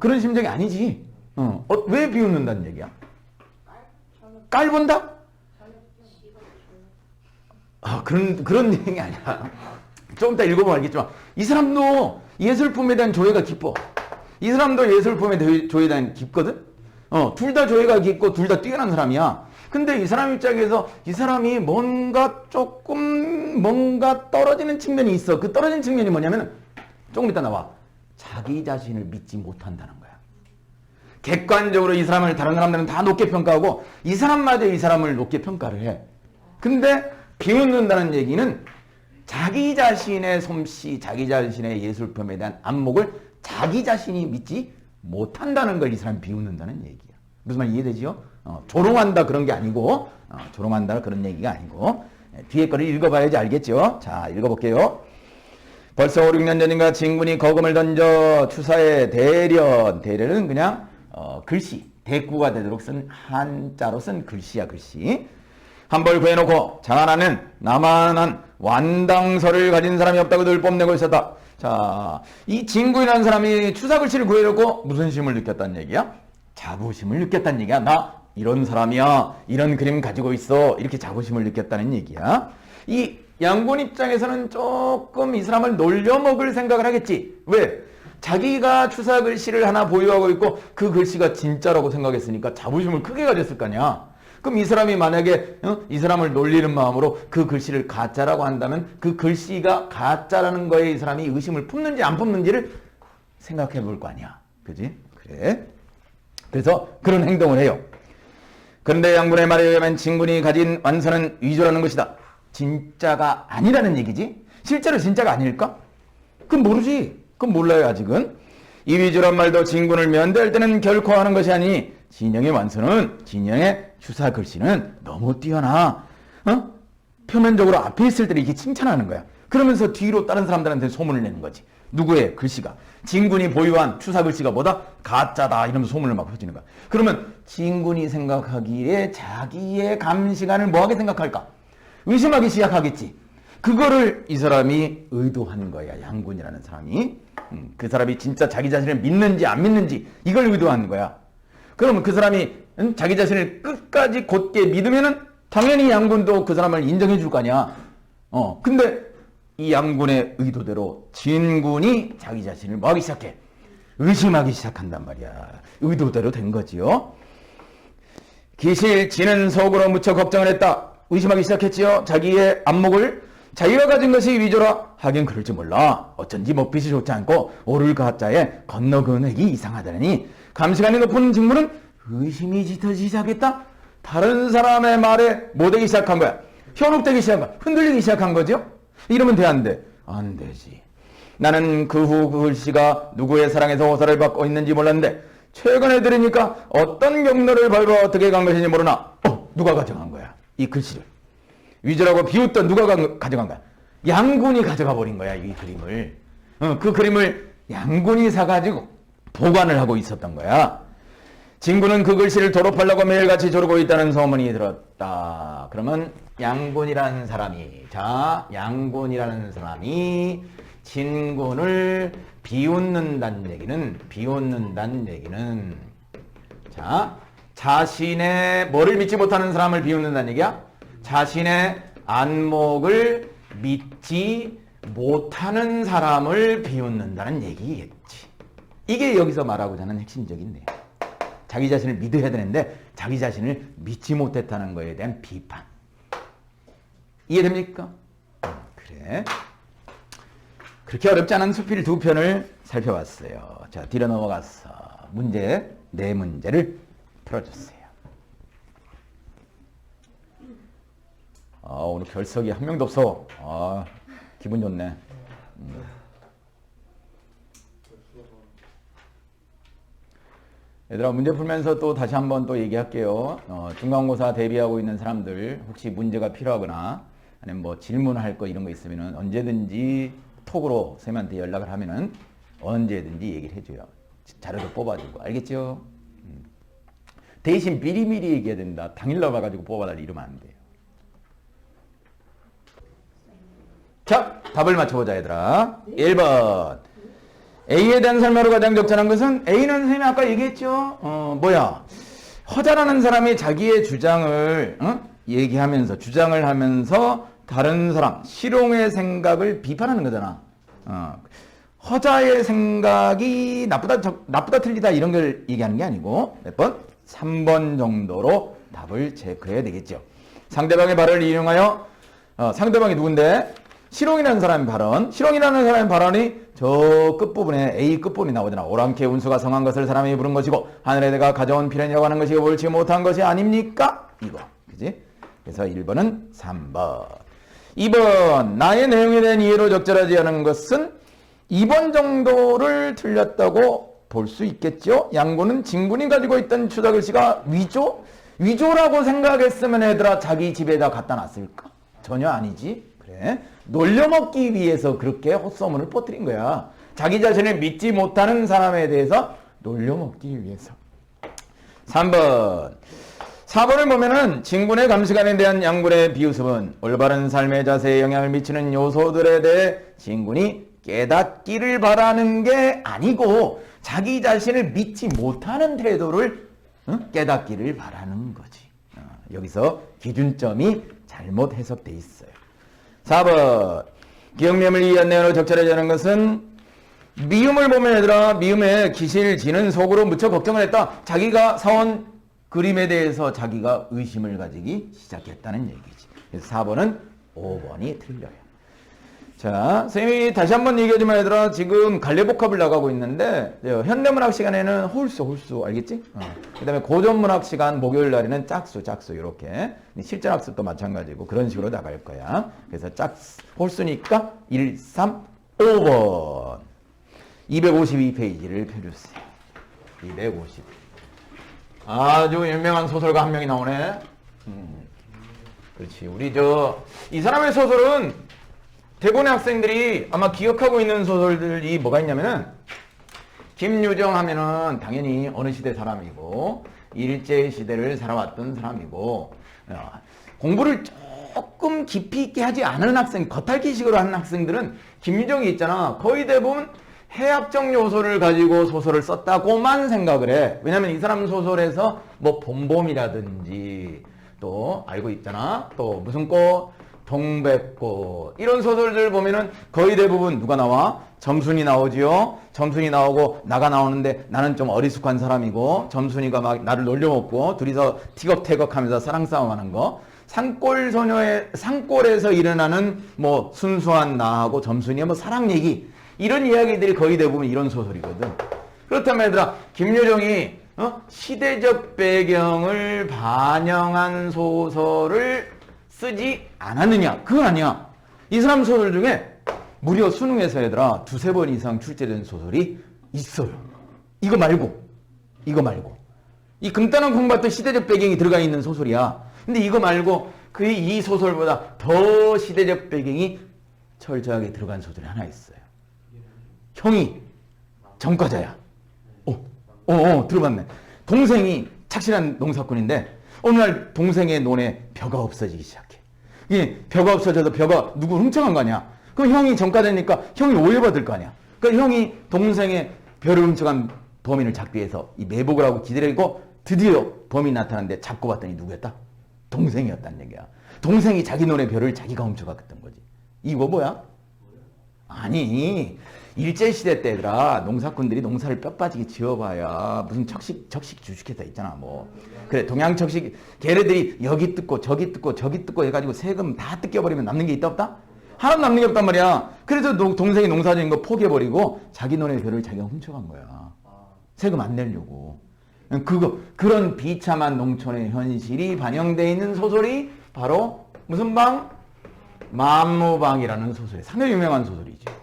그런 심정이 아니지. 왜 비웃는다는 얘기야? 깔본다? 그런 얘기 아니야. 좀 이따 읽어보면 알겠지만 이 사람도 예술품에 대한 조예가 깊어. 이 사람도 예술품에 조예에 대한 깊거든? 둘 다 조예가 깊고 둘 다 뛰어난 사람이야. 근데 이 사람 입장에서 이 사람이 뭔가 떨어지는 측면이 있어. 그 떨어지는 측면이 뭐냐면 조금 이따 나와. 자기 자신을 믿지 못한다는 거야. 객관적으로 이 사람을 다른 사람들은 다 높게 평가하고 이 사람마저 이 사람을 높게 평가를 해. 근데 비웃는다는 얘기는 자기 자신의 솜씨, 자기 자신의 예술품에 대한 안목을 자기 자신이 믿지 못한다는 걸 이 사람이 비웃는다는 얘기야. 무슨 말 이해되지요? 조롱한다 그런 게 아니고 조롱한다 그런 얘기가 아니고 뒤에 거를 읽어봐야지 알겠죠? 자, 읽어볼게요. 벌써 5, 6년 전인가 진군이 거금을 던져 추사에 대련은 그냥 글씨, 대꾸가 되도록 쓴 한자로 쓴 글씨야, 글씨. 한 벌 구해놓고 장하나는 나만한 완당서를 가진 사람이 없다고 늘 뽐내고 있었다. 자, 이 진군이라는 사람이 추사 글씨를 구해놓고 무슨 심을 느꼈다는 얘기야? 자부심을 느꼈다는 얘기야. 나 이런 사람이야. 이런 그림 가지고 있어. 이렇게 자부심을 느꼈다는 얘기야. 이 양군 입장에서는 조금 이 사람을 놀려먹을 생각을 하겠지. 왜? 자기가 추사 글씨를 하나 보유하고 있고 그 글씨가 진짜라고 생각했으니까 자부심을 크게 가졌을 거 아니야. 그럼 이 사람이 만약에 이 사람을 놀리는 마음으로 그 글씨를 가짜라고 한다면 그 글씨가 가짜라는 거에 이 사람이 의심을 품는지 안 품는지를 생각해 볼 거 아니야. 그지? 그래. 그래서 그런 행동을 해요. 그런데 양군의 말에 의하면 진군이 가진 완서는 위조라는 것이다. 진짜가 아니라는 얘기지? 실제로 진짜가 아닐까? 그건 모르지. 그건 몰라요, 아직은. 이 위조란 말도 진군을 면대할 때는 결코 하는 것이 아니니 진영의 완서는, 진영의 추사 글씨는 너무 뛰어나. 표면적으로 앞에 있을 때 이렇게 칭찬하는 거야. 그러면서 뒤로 다른 사람들한테 소문을 내는 거지. 누구의 글씨가? 진군이 보유한 추사 글씨가 뭐다? 가짜다. 이러면서 소문을 막 퍼지는 거야. 그러면 진군이 생각하기에 자기의 감시관을 뭐하게 생각할까? 의심하기 시작하겠지. 그거를 이 사람이 의도한 거야. 양군이라는 사람이. 그 사람이 진짜 자기 자신을 믿는지 안 믿는지 이걸 의도한 거야. 그러면 그 사람이 자기 자신을 끝까지 곧게 믿으면은 당연히 양군도 그 사람을 인정해 줄 거 아니야. 근데 이 양군의 의도대로 진군이 자기 자신을 뭐하기 시작해? 의심하기 시작한단 말이야. 의도대로 된 거지요. 기실 진은 속으로 무척 걱정을 했다. 의심하기 시작했지요. 자기의 안목을 자기가 가진 것이 위조라 하긴 그럴지 몰라. 어쩐지 먹빛이 좋지 않고 오를 가짜에 건너그네기 이상하다니 감시관이 높은 직무는 의심이 짙어지기 시작했다. 다른 사람의 말에 못되기 시작한 거야. 현혹되기 시작한 거야. 흔들리기 시작한 거죠. 이러면 돼, 안 돼? 안 되지. 나는 그 후 그 글씨가 누구의 사랑에서 호사를 받고 있는지 몰랐는데 최근에 들으니까 어떤 경로를 밟아 어떻게 간 것인지 모르나 누가 가져간 거야? 이 글씨를. 위조라고 비웃던 누가 가져간 거야? 양군이 가져가 버린 거야, 이 그림을. 그 그림을 양군이 사가지고 보관을 하고 있었던 거야. 진군은 그 글씨를 졸업하려고 매일같이 조르고 있다는 소문이 들었다. 그러면 양군이라는 사람이, 양군이라는 사람이 진군을 비웃는다는 얘기는, 자신의 뭐를 믿지 못하는 사람을 비웃는다는 얘기야? 자신의 안목을 믿지 못하는 사람을 비웃는다는 얘기겠지. 이게 여기서 말하고자 하는 핵심적인 내용. 자기 자신을 믿어야 되는데 자기 자신을 믿지 못했다는 거에 대한 비판. 이해됩니까? 그래. 그렇게 어렵지 않은 수필 두 편을 살펴봤어요. 자, 뒤로 넘어가서 네 문제를 풀어줬어요. 오늘 결석이 한 명도 없어. 기분 좋네. 얘들아, 문제 풀면서 또 다시 한번 또 얘기할게요. 중간고사 대비하고 있는 사람들 혹시 문제가 필요하거나 아니면 뭐 질문할 거 이런 거 있으면은 언제든지 톡으로 쌤한테 연락을 하면은 언제든지 얘기를 해줘요. 자료도 뽑아주고. 알겠죠? 대신 미리미리 얘기해야 된다. 당일날 와가지고 뽑아달라 이러면 안 돼요. 자, 답을 맞춰보자, 얘들아. 1번. A에 대한 설명으로 가장 적절한 것은 A는 선생님이 아까 얘기했죠. 뭐야? 허자라는 사람이 자기의 주장을 얘기하면서 주장을 하면서 다른 사람 실용의 생각을 비판하는 거잖아. 허자의 생각이 나쁘다 틀리다 이런 걸 얘기하는 게 아니고 몇 번? 3번 정도로 답을 체크해야 되겠죠. 상대방의 발언을 인용하여 상대방이 누군데? 실용이라는 사람의 발언. 실용이라는 사람의 발언이 저 끝부분에 A 끝부분이 나오잖아. 오랑캐 운수가 성한 것을 사람이 부른 것이고 하늘에 내가 가져온 필연이라고 하는 것이 옳지 못한 것이 아닙니까? 이거. 그지? 그래서 1번은 3번. 2번. 나의 내용에 대한 이해로 적절하지 않은 것은 2번 정도를 틀렸다고 볼 수 있겠죠. 양구는 진군이 가지고 있던 추자글씨가 위조? 위조라고 생각했으면 얘들아 자기 집에다 갖다 놨을까? 전혀 아니지. 그래. 놀려먹기 위해서 그렇게 헛소문을 퍼뜨린 거야. 자기 자신을 믿지 못하는 사람에 대해서 놀려먹기 위해서. 3번. 4번을 보면은 진군의 감시관에 대한 양군의 비웃음은 올바른 삶의 자세에 영향을 미치는 요소들에 대해 진군이 깨닫기를 바라는 게 아니고 자기 자신을 믿지 못하는 태도를 깨닫기를 바라는 거지. 여기서 기준점이 잘못 해석돼 있어요. 4번. 기억념을 이해한 내용으로 적절하지 않은 것은 미음을 보면 얘들아 미음에 기실 지는 속으로 무척 걱정을 했다. 자기가 사온 그림에 대해서 자기가 의심을 가지기 시작했다는 얘기지. 그래서 4번은 5번이 틀려요. 자, 선생님이 다시 한번 얘기하지만 얘들아 지금 갈래복합을 나가고 있는데 현대문학 시간에는 홀수 알겠지? 그 다음에 고전문학 시간 목요일 날에는 짝수 이렇게 실전학습도 마찬가지고 그런 식으로 나갈 거야. 그래서 홀수니까 1, 3, 5번 252페이지를 펴주세요. 250 아주 유명한 소설가 한 명이 나오네. 그렇지. 우리 이 사람의 소설은 대부분의 학생들이 아마 기억하고 있는 소설들이 뭐가 있냐면은 김유정 하면은 당연히 어느 시대 사람이고 일제시대를 살아왔던 사람이고 공부를 조금 깊이 있게 하지 않은 학생, 겉핥기식으로 하는 학생들은 김유정이 있잖아. 거의 대부분 해학적 요소를 가지고 소설을 썼다고만 생각을 해. 왜냐면 이 사람 소설에서 뭐 봄봄이라든지 또 알고 있잖아. 또 무슨 꽃? 동백꽃 이런 소설들 보면은 거의 대부분 누가 나와? 점순이 나오지요. 점순이 나오고 나가 나오는데 나는 좀 어리숙한 사람이고 점순이가 막 나를 놀려먹고 둘이서 티격태격하면서 사랑 싸움하는 거. 산골에서 일어나는 뭐 순수한 나하고 점순이의 뭐 사랑 얘기 이런 이야기들이 거의 대부분 이런 소설이거든. 그렇다면 얘들아 김유정이 시대적 배경을 반영한 소설을 쓰지 않았느냐? 그건 아니야. 이 사람 소설 중에 무려 수능에서 얘들아 2-3번 이상 출제된 소설이 있어요. 이거 말고 이 금단원 공부했던 시대적 배경이 들어가 있는 소설이야. 근데 이거 말고 이 소설보다 더 시대적 배경이 철저하게 들어간 소설이 하나 있어요. 형이 전과자야. 들어봤네. 동생이 착실한 농사꾼인데 어느 날 동생의 논에 벼가 없어지기 시작해. 이게 벼가 없어져서 벼가 누구 훔쳐간 거 아니야? 그럼 형이 전과되니까 형이 오해받을 거 아니야? 그러니까 형이 동생의 벼를 훔쳐간 범인을 잡기 위해서 이 매복을 하고 기다리고 드디어 범인이 나타났는데 잡고 봤더니 누구였다? 동생이었다는 얘기야. 동생이 자기 논의 벼를 자기가 훔쳐갔던 거지. 이거 뭐야? 아니 일제시대 때 얘들아 농사꾼들이 농사를 뼈 빠지게 지어봐야 무슨 적식 주식회사 있잖아 뭐. 그래 동양적식 걔네들이 여기 뜯고 저기 뜯고 해가지고 세금 다 뜯겨버리면 남는 게 있다 없다? 하나도 남는 게 없단 말이야. 그래서 동생이 농사 지은 거 포기해버리고 자기 논의 벼를 자기가 훔쳐간 거야. 세금 안 내려고. 그런 비참한 농촌의 현실이 반영되어 있는 소설이 바로 무슨 방? 만무방이라는 소설이 상당히 유명한 소설이죠.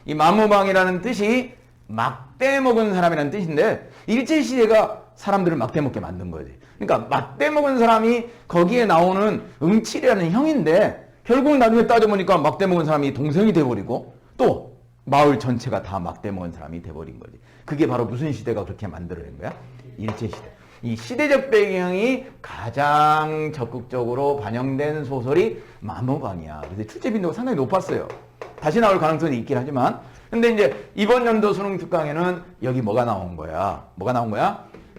이 만무방이라는 뜻이 막대 먹은 사람이라는 뜻인데 일제시대가 사람들을 막대 먹게 만든 거지. 그러니까 막대 먹은 사람이 거기에 나오는 응칠이라는 형인데 결국 나중에 따져보니까 막대 먹은 사람이 동생이 돼버리고 또 마을 전체가 다 막대 먹은 사람이 돼버린 거지. 그게 바로 무슨 시대가 그렇게 만들어낸 거야? 일제시대. 이 시대적 배경이 가장 적극적으로 반영된 소설이 만무방이야. 그래서 출제 빈도가 상당히 높았어요. 다시 나올 가능성이 있긴 하지만 근데 이제 이번 연도 수능 특강에는 여기 뭐가 나온 거야?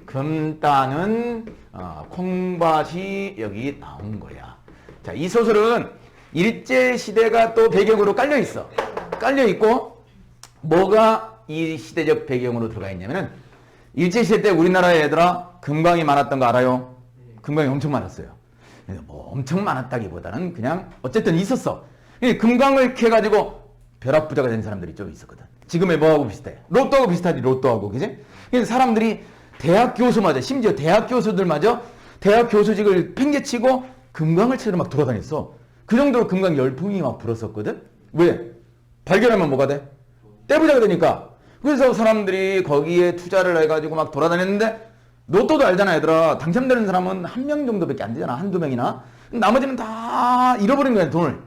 금 따는 콩밭이 여기 나온 거야. 자, 이 소설은 일제시대가 또 배경으로 깔려 있어. 깔려 있고 뭐가 이 시대적 배경으로 들어가 있냐면은 일제시대 때 우리나라에 얘들아 금광이 많았던 거 알아요? 금광이 엄청 많았어요. 뭐 엄청 많았다기보다는 그냥 어쨌든 있었어. 금광을 캐가지고 벼락부자가 된 사람들이 좀 있었거든. 지금의 뭐하고 비슷해? 로또하고 비슷하지, 로또하고. 그지? 사람들이 대학 교수마저, 심지어 대학 교수들마저 대학 교수직을 팽개치고 금광을 찾으러 막 돌아다녔어. 그 정도로 금광 열풍이 막 불었었거든? 왜? 발견하면 뭐가 돼? 떼부자가 되니까. 그래서 사람들이 거기에 투자를 해가지고 막 돌아다녔는데 로또도 알잖아, 얘들아. 당첨되는 사람은 한 명 정도밖에 안 되잖아. 한두 명이나. 나머지는 다 잃어버린 거야, 돈을.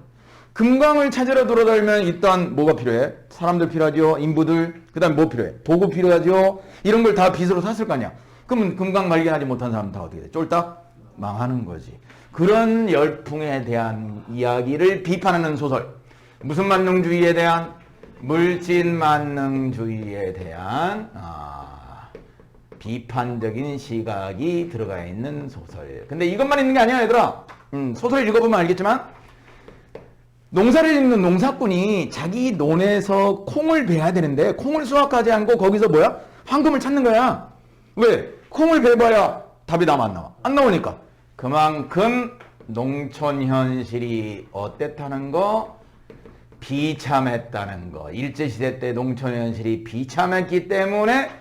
금광을 찾으러 돌아다니면 일단 뭐가 필요해? 사람들 필요하죠. 인부들. 그 다음에 뭐 필요해? 도구 필요하죠. 이런 걸 다 빚으로 샀을 거 아니야. 그러면 금광 발견하지 못한 사람은 다 어떻게 돼? 쫄딱 망하는 거지. 그런 열풍에 대한 이야기를 비판하는 소설. 무슨 만능주의에 대한? 물질 만능주의에 대한 비판적인 시각이 들어가 있는 소설. 근데 이것만 있는 게 아니야, 얘들아. 소설 읽어보면 알겠지만 농사를 짓는 농사꾼이 자기 논에서 콩을 베야 되는데 콩을 수확하지 않고 거기서 뭐야? 황금을 찾는 거야. 왜? 콩을 베봐야 답이 나와 안 나와? 안 나오니까. 그만큼 농촌 현실이 어땠다는 거? 비참했다는 거. 일제시대 때 농촌 현실이 비참했기 때문에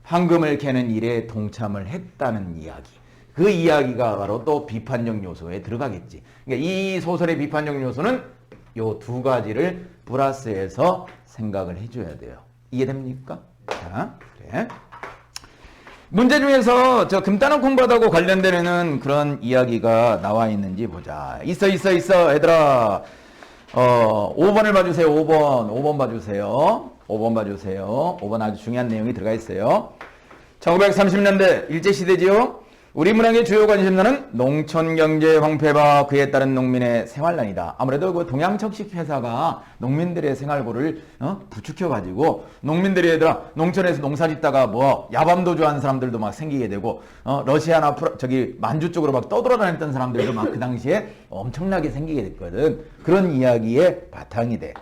황금을 캐는 일에 동참을 했다는 이야기. 그 이야기가 바로 또 비판적 요소에 들어가겠지. 그러니까 이 소설의 비판적 요소는 요 두 가지를 플러스해서 생각을 해줘야 돼요. 이해됩니까? 자, 그래. 문제 중에서 저 금따는 콩밭하고 관련되는 그런 이야기가 나와 있는지 보자. 있어, 얘들아. 5번을 봐주세요. 5번 봐주세요. 5번 봐주세요. 5번 아주 중요한 내용이 들어가 있어요. 1930년대 일제시대지요. 우리 문학의 주요 관심사는 농촌 경제 황폐와 그에 따른 농민의 생활난이다. 아무래도 그 동양척식 회사가 농민들의 생활고를 부추겨가지고 농민들이 얘들아 농촌에서 농사 짓다가 뭐 야밤도주 하는 사람들도 막 생기게 되고 러시아나 만주 쪽으로 막 떠돌아다녔던 사람들도 막 그 당시에 엄청나게 생기게 됐거든. 그런 이야기의 바탕이 돼.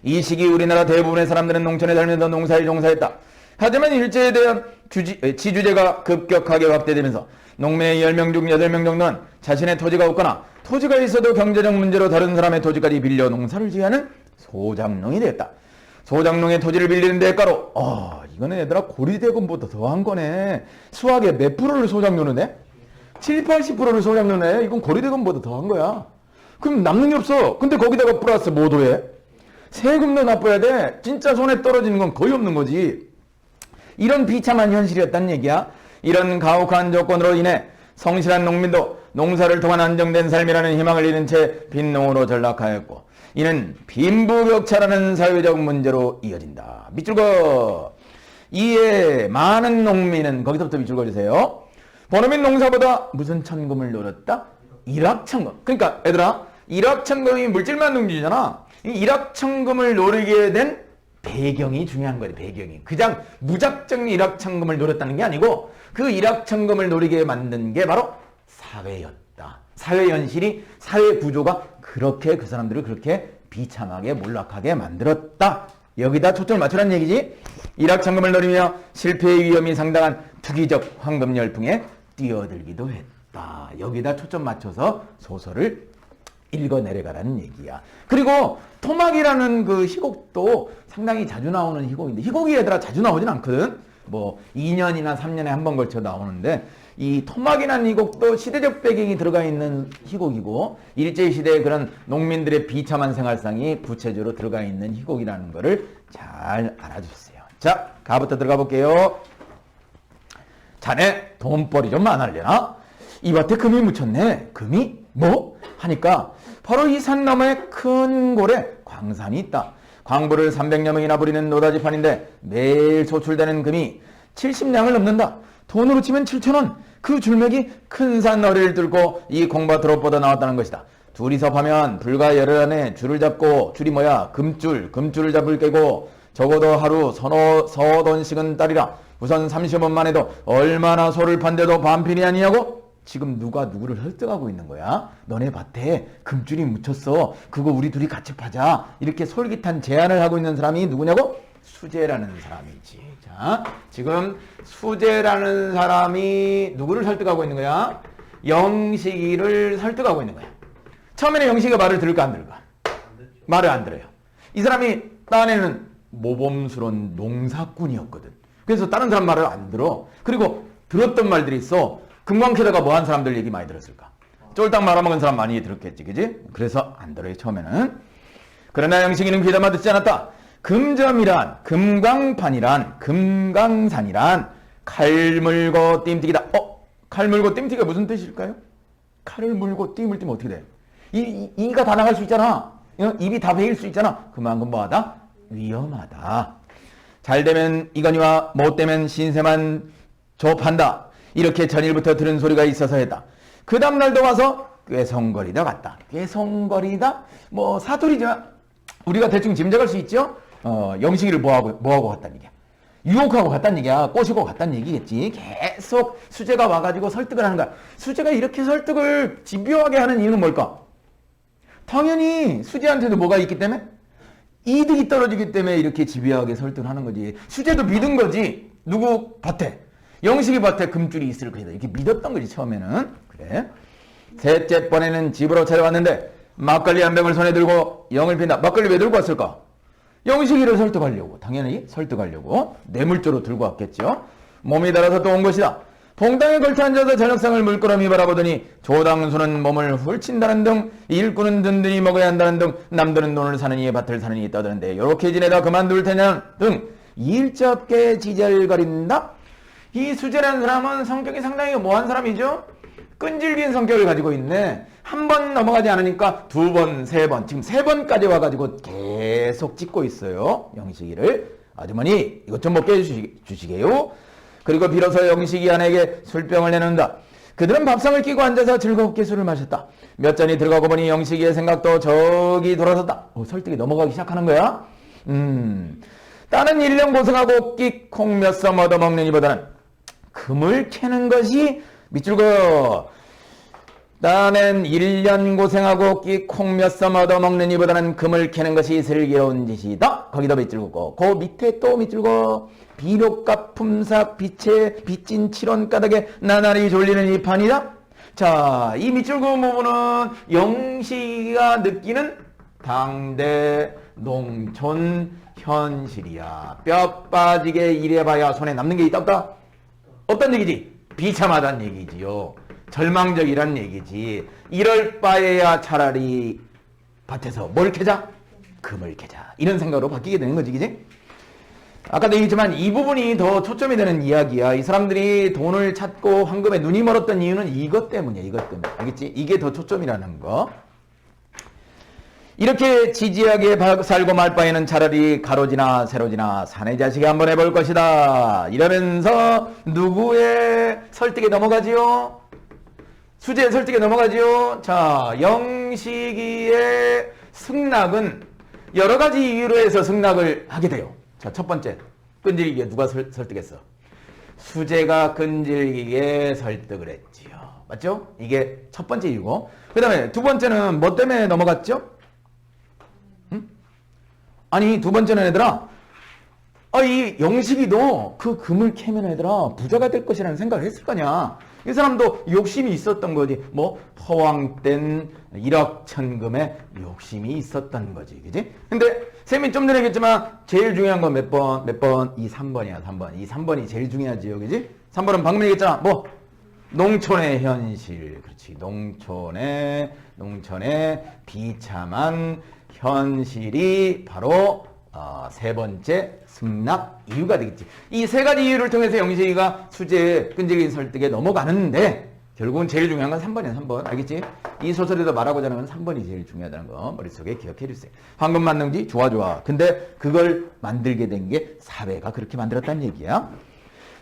이 시기 우리나라 대부분의 사람들은 농촌에 살면서 농사를 종사했다. 하지만 일제에 대한 지주제가 급격하게 확대되면서 농민의 10명 중 8명 정도는 자신의 토지가 없거나 토지가 있어도 경제적 문제로 다른 사람의 토지까지 빌려 농사를 지어하는 소장농이 되었다. 소장농의 토지를 빌리는 대가로 이거는 얘들아 고리대금보다 더한 거네. 수학의 몇 프로를 소장농을 해? 7, 80%를 소장농을 해. 이건 고리대금보다 더한 거야. 그럼 남는 게 없어. 근데 거기다가 플러스 뭐 더해? 세금도 납부해야 돼. 진짜 손에 떨어지는 건 거의 없는 거지. 이런 비참한 현실이었단 얘기야. 이런 가혹한 조건으로 인해 성실한 농민도 농사를 통한 안정된 삶이라는 희망을 잃은 채 빈농으로 전락하였고 이는 빈부격차라는 사회적 문제로 이어진다. 밑줄 그어. 이에 많은 농민은 거기서부터 밑줄 그어주세요. 본어민 농사보다 무슨 천금을 노렸다? 일확천금. 그러니까 얘들아 일확천금이 물질만능주의잖아. 이 일확천금을 노리게 된 배경이 중요한 거예요. 배경이. 그냥 무작정 일확천금을 노렸다는 게 아니고 그 일확천금을 노리게 만든 게 바로 사회였다. 사회 현실이 사회 구조가 그렇게 그 사람들을 그렇게 비참하게 몰락하게 만들었다. 여기다 초점을 맞추라는 얘기지. 일확천금을 노리며 실패의 위험이 상당한 투기적 황금 열풍에 뛰어들기도 했다. 여기다 초점 맞춰서 소설을 읽어내려가라는 얘기야. 그리고 토막이라는 그 희곡도 상당히 자주 나오는 희곡인데 희곡이 얘들아 자주 나오진 않거든. 뭐 2년이나 3년에 한 번 걸쳐 나오는데 이 토막이라는 희곡도 시대적 배경이 들어가 있는 희곡이고 일제시대의 그런 농민들의 비참한 생활상이 부채적으로 들어가 있는 희곡이라는 거를 잘 알아주세요. 자, 가부터 들어가 볼게요. 자네 돈벌이 좀 많으려나? 이 밭에 금이 묻혔네. 금이? 뭐? 하니까 바로 이 산 너머에 큰 골에 광산이 있다. 광부를 300여 명이나 부리는 노다지판인데 매일 소출되는 금이 70냥을 넘는다. 돈으로 치면 7,000원. 그 줄맥이 큰 산 어리를 뚫고 이 콩밭으로 뻗어 나왔다는 것이다. 둘이서 파면 불과 열흘 안에 줄을 잡고 줄이 뭐야? 금줄을 잡을 깨고 적어도 하루 서너 돈씩은 따리라. 우선 30원만 해도 얼마나 소를 판데도 반편이 아니냐고? 지금 누가 누구를 설득하고 있는 거야? 너네 밭에 금줄이 묻혔어. 그거 우리 둘이 같이 파자. 이렇게 솔깃한 제안을 하고 있는 사람이 누구냐고? 수재라는 사람이지. 자, 지금 수재라는 사람이 누구를 설득하고 있는 거야? 영식이를 설득하고 있는 거야. 처음에는 영식이가 말을 들을까 안 들을까? 말을 안 들어요. 이 사람이 딴에는 모범스러운 농사꾼이었거든. 그래서 다른 사람 말을 안 들어. 그리고 들었던 말들이 있어. 금광 캐다가 뭐 한 사람들 얘기 많이 들었을까? 쫄딱 말아먹은 사람 많이 들었겠지, 그지? 그래서 안 들어요, 처음에는. 그러나 영식이는 귀담아 듣지 않았다. 금점이란, 금광판이란, 금강산이란 칼 물고 띠임띠기다. 칼 물고 띠임띠기가 무슨 뜻일까요? 칼을 물고 띠임을 띠면 어떻게 돼? 이가 다 나갈 수 있잖아. 입이 다 베일 수 있잖아. 그만큼 뭐하다? 위험하다. 잘 되면 이건희와 못 되면 신세만 조판다. 이렇게 전일부터 들은 소리가 있어서 했다. 그 다음날도 와서 꾀성거리다 갔다. 꾀성거리다? 뭐 사투리죠. 우리가 대충 짐작할 수 있죠? 영식이를 뭐하고 갔다는 얘기야? 유혹하고 갔다는 얘기야. 꼬시고 갔다는 얘기겠지. 계속 수재가 와가지고 설득을 하는 거야. 수재가 이렇게 설득을 집요하게 하는 이유는 뭘까? 당연히 수재한테도 뭐가 있기 때문에? 이득이 떨어지기 때문에 이렇게 집요하게 설득을 하는 거지. 수재도 믿은 거지. 누구 밭에? 영식이 밭에 금줄이 있을 거다. 이렇게 믿었던 거지, 처음에는. 그래. 셋째 번에는 집으로 찾아왔는데 막걸리 한 병을 손에 들고 영을 빈다. 막걸리 왜 들고 왔을까? 영식이를 설득하려고. 당연히 설득하려고. 뇌물조로 들고 왔겠죠. 몸이 달아서 또 온 것이다. 봉당에 걸쳐 앉아서 저녁상을 물끄러미 바라보더니 조당수는 몸을 훌친다는 등 일꾼은 든든히 먹어야 한다는 등 남들은 돈을 사느니 밭을 사느니 떠드는데 요렇게 지내다 그만둘 테냐 등 일자 없게 지절거린다. 이 수재라는 사람은 성격이 상당히 뭐한 사람이죠? 끈질긴 성격을 가지고 있네. 한 번 넘어가지 않으니까 두 번, 세 번, 지금 세 번까지 와가지고 계속 찍고 있어요. 영식이를. 아주머니 이것 좀 먹게 해주시게요. 그리고 비로소 영식이 아내에게 술병을 내놓는다. 그들은 밥상을 끼고 앉아서 즐겁게 술을 마셨다. 몇 잔이 들어가고 보니 영식이의 생각도 저기 돌아섰다. 설득이 넘어가기 시작하는 거야. 딸은 1년 고생하고 끼 콩 몇 섬 얻어먹는 이보다는 금을 캐는 것이 밑줄거. 딴엔 1년 고생하고 끼 콩 몇 섬 얻어먹는 이보다는 금을 캐는 것이 슬기로운 짓이다. 거기다 밑줄고 그 밑에 또 밑줄고 비료값 품삯 빚에 빚진 7원 가닥에 나날이 졸리는 이 판이다. 자, 이 밑줄고 부분은 영식이가 느끼는 당대 농촌 현실이야. 뼈 빠지게 일해봐야 손에 남는 게 있다 없다? 없단 얘기지. 비참하단 얘기지요. 절망적이란 얘기지. 이럴 바에야 차라리 밭에서 뭘 캐자? 금을 캐자. 이런 생각으로 바뀌게 되는 거지, 그지? 아까도 얘기했지만 이 부분이 더 초점이 되는 이야기야. 이 사람들이 돈을 찾고 황금에 눈이 멀었던 이유는 이것 때문이야. 이것 때문에. 알겠지? 이게 더 초점이라는 거. 이렇게 지지하게 살고 말 바에는 차라리 가로지나 세로지나 사내 자식이 한번 해볼 것이다. 이러면서 누구의 설득에 넘어가지요? 수재의 설득에 넘어가지요. 자, 영식이의 승낙은 여러 가지 이유로 해서 승낙을 하게 돼요. 자, 첫 번째, 끈질기게 누가 설득했어? 수재가 끈질기게 설득을 했지요. 맞죠? 이게 첫 번째 이유고. 그 다음에 두 번째는 뭐 때문에 넘어갔죠? 아니, 두 번째는 얘들아, 이 영식이도 그 금을 캐면 얘들아 부자가 될 것이라는 생각을 했을 거냐. 이 사람도 욕심이 있었던 거지. 뭐 허황된 1억 천금에 욕심이 있었던 거지. 그지? 근데 쌤이 좀 전에 얘기했지만 제일 중요한 건 몇 번? 몇 번? 이 3번이야. 3번. 이 3번이 제일 중요하지요. 그지? 3번은 방금 얘기했잖아. 뭐? 농촌의 현실. 그렇지. 농촌의 비참한 현실이 바로 세 번째 승낙 이유가 되겠지. 이 세 가지 이유를 통해서 영식이가 수재의 끈질긴 설득에 넘어가는데 결국은 제일 중요한 건 3번이야. 3번. 알겠지? 이 소설에서 말하고자 하는 건 3번이 제일 중요하다는 거 머릿속에 기억해 주세요. 황금 만능지 좋아. 근데 그걸 만들게 된 게 사회가 그렇게 만들었다는 얘기야.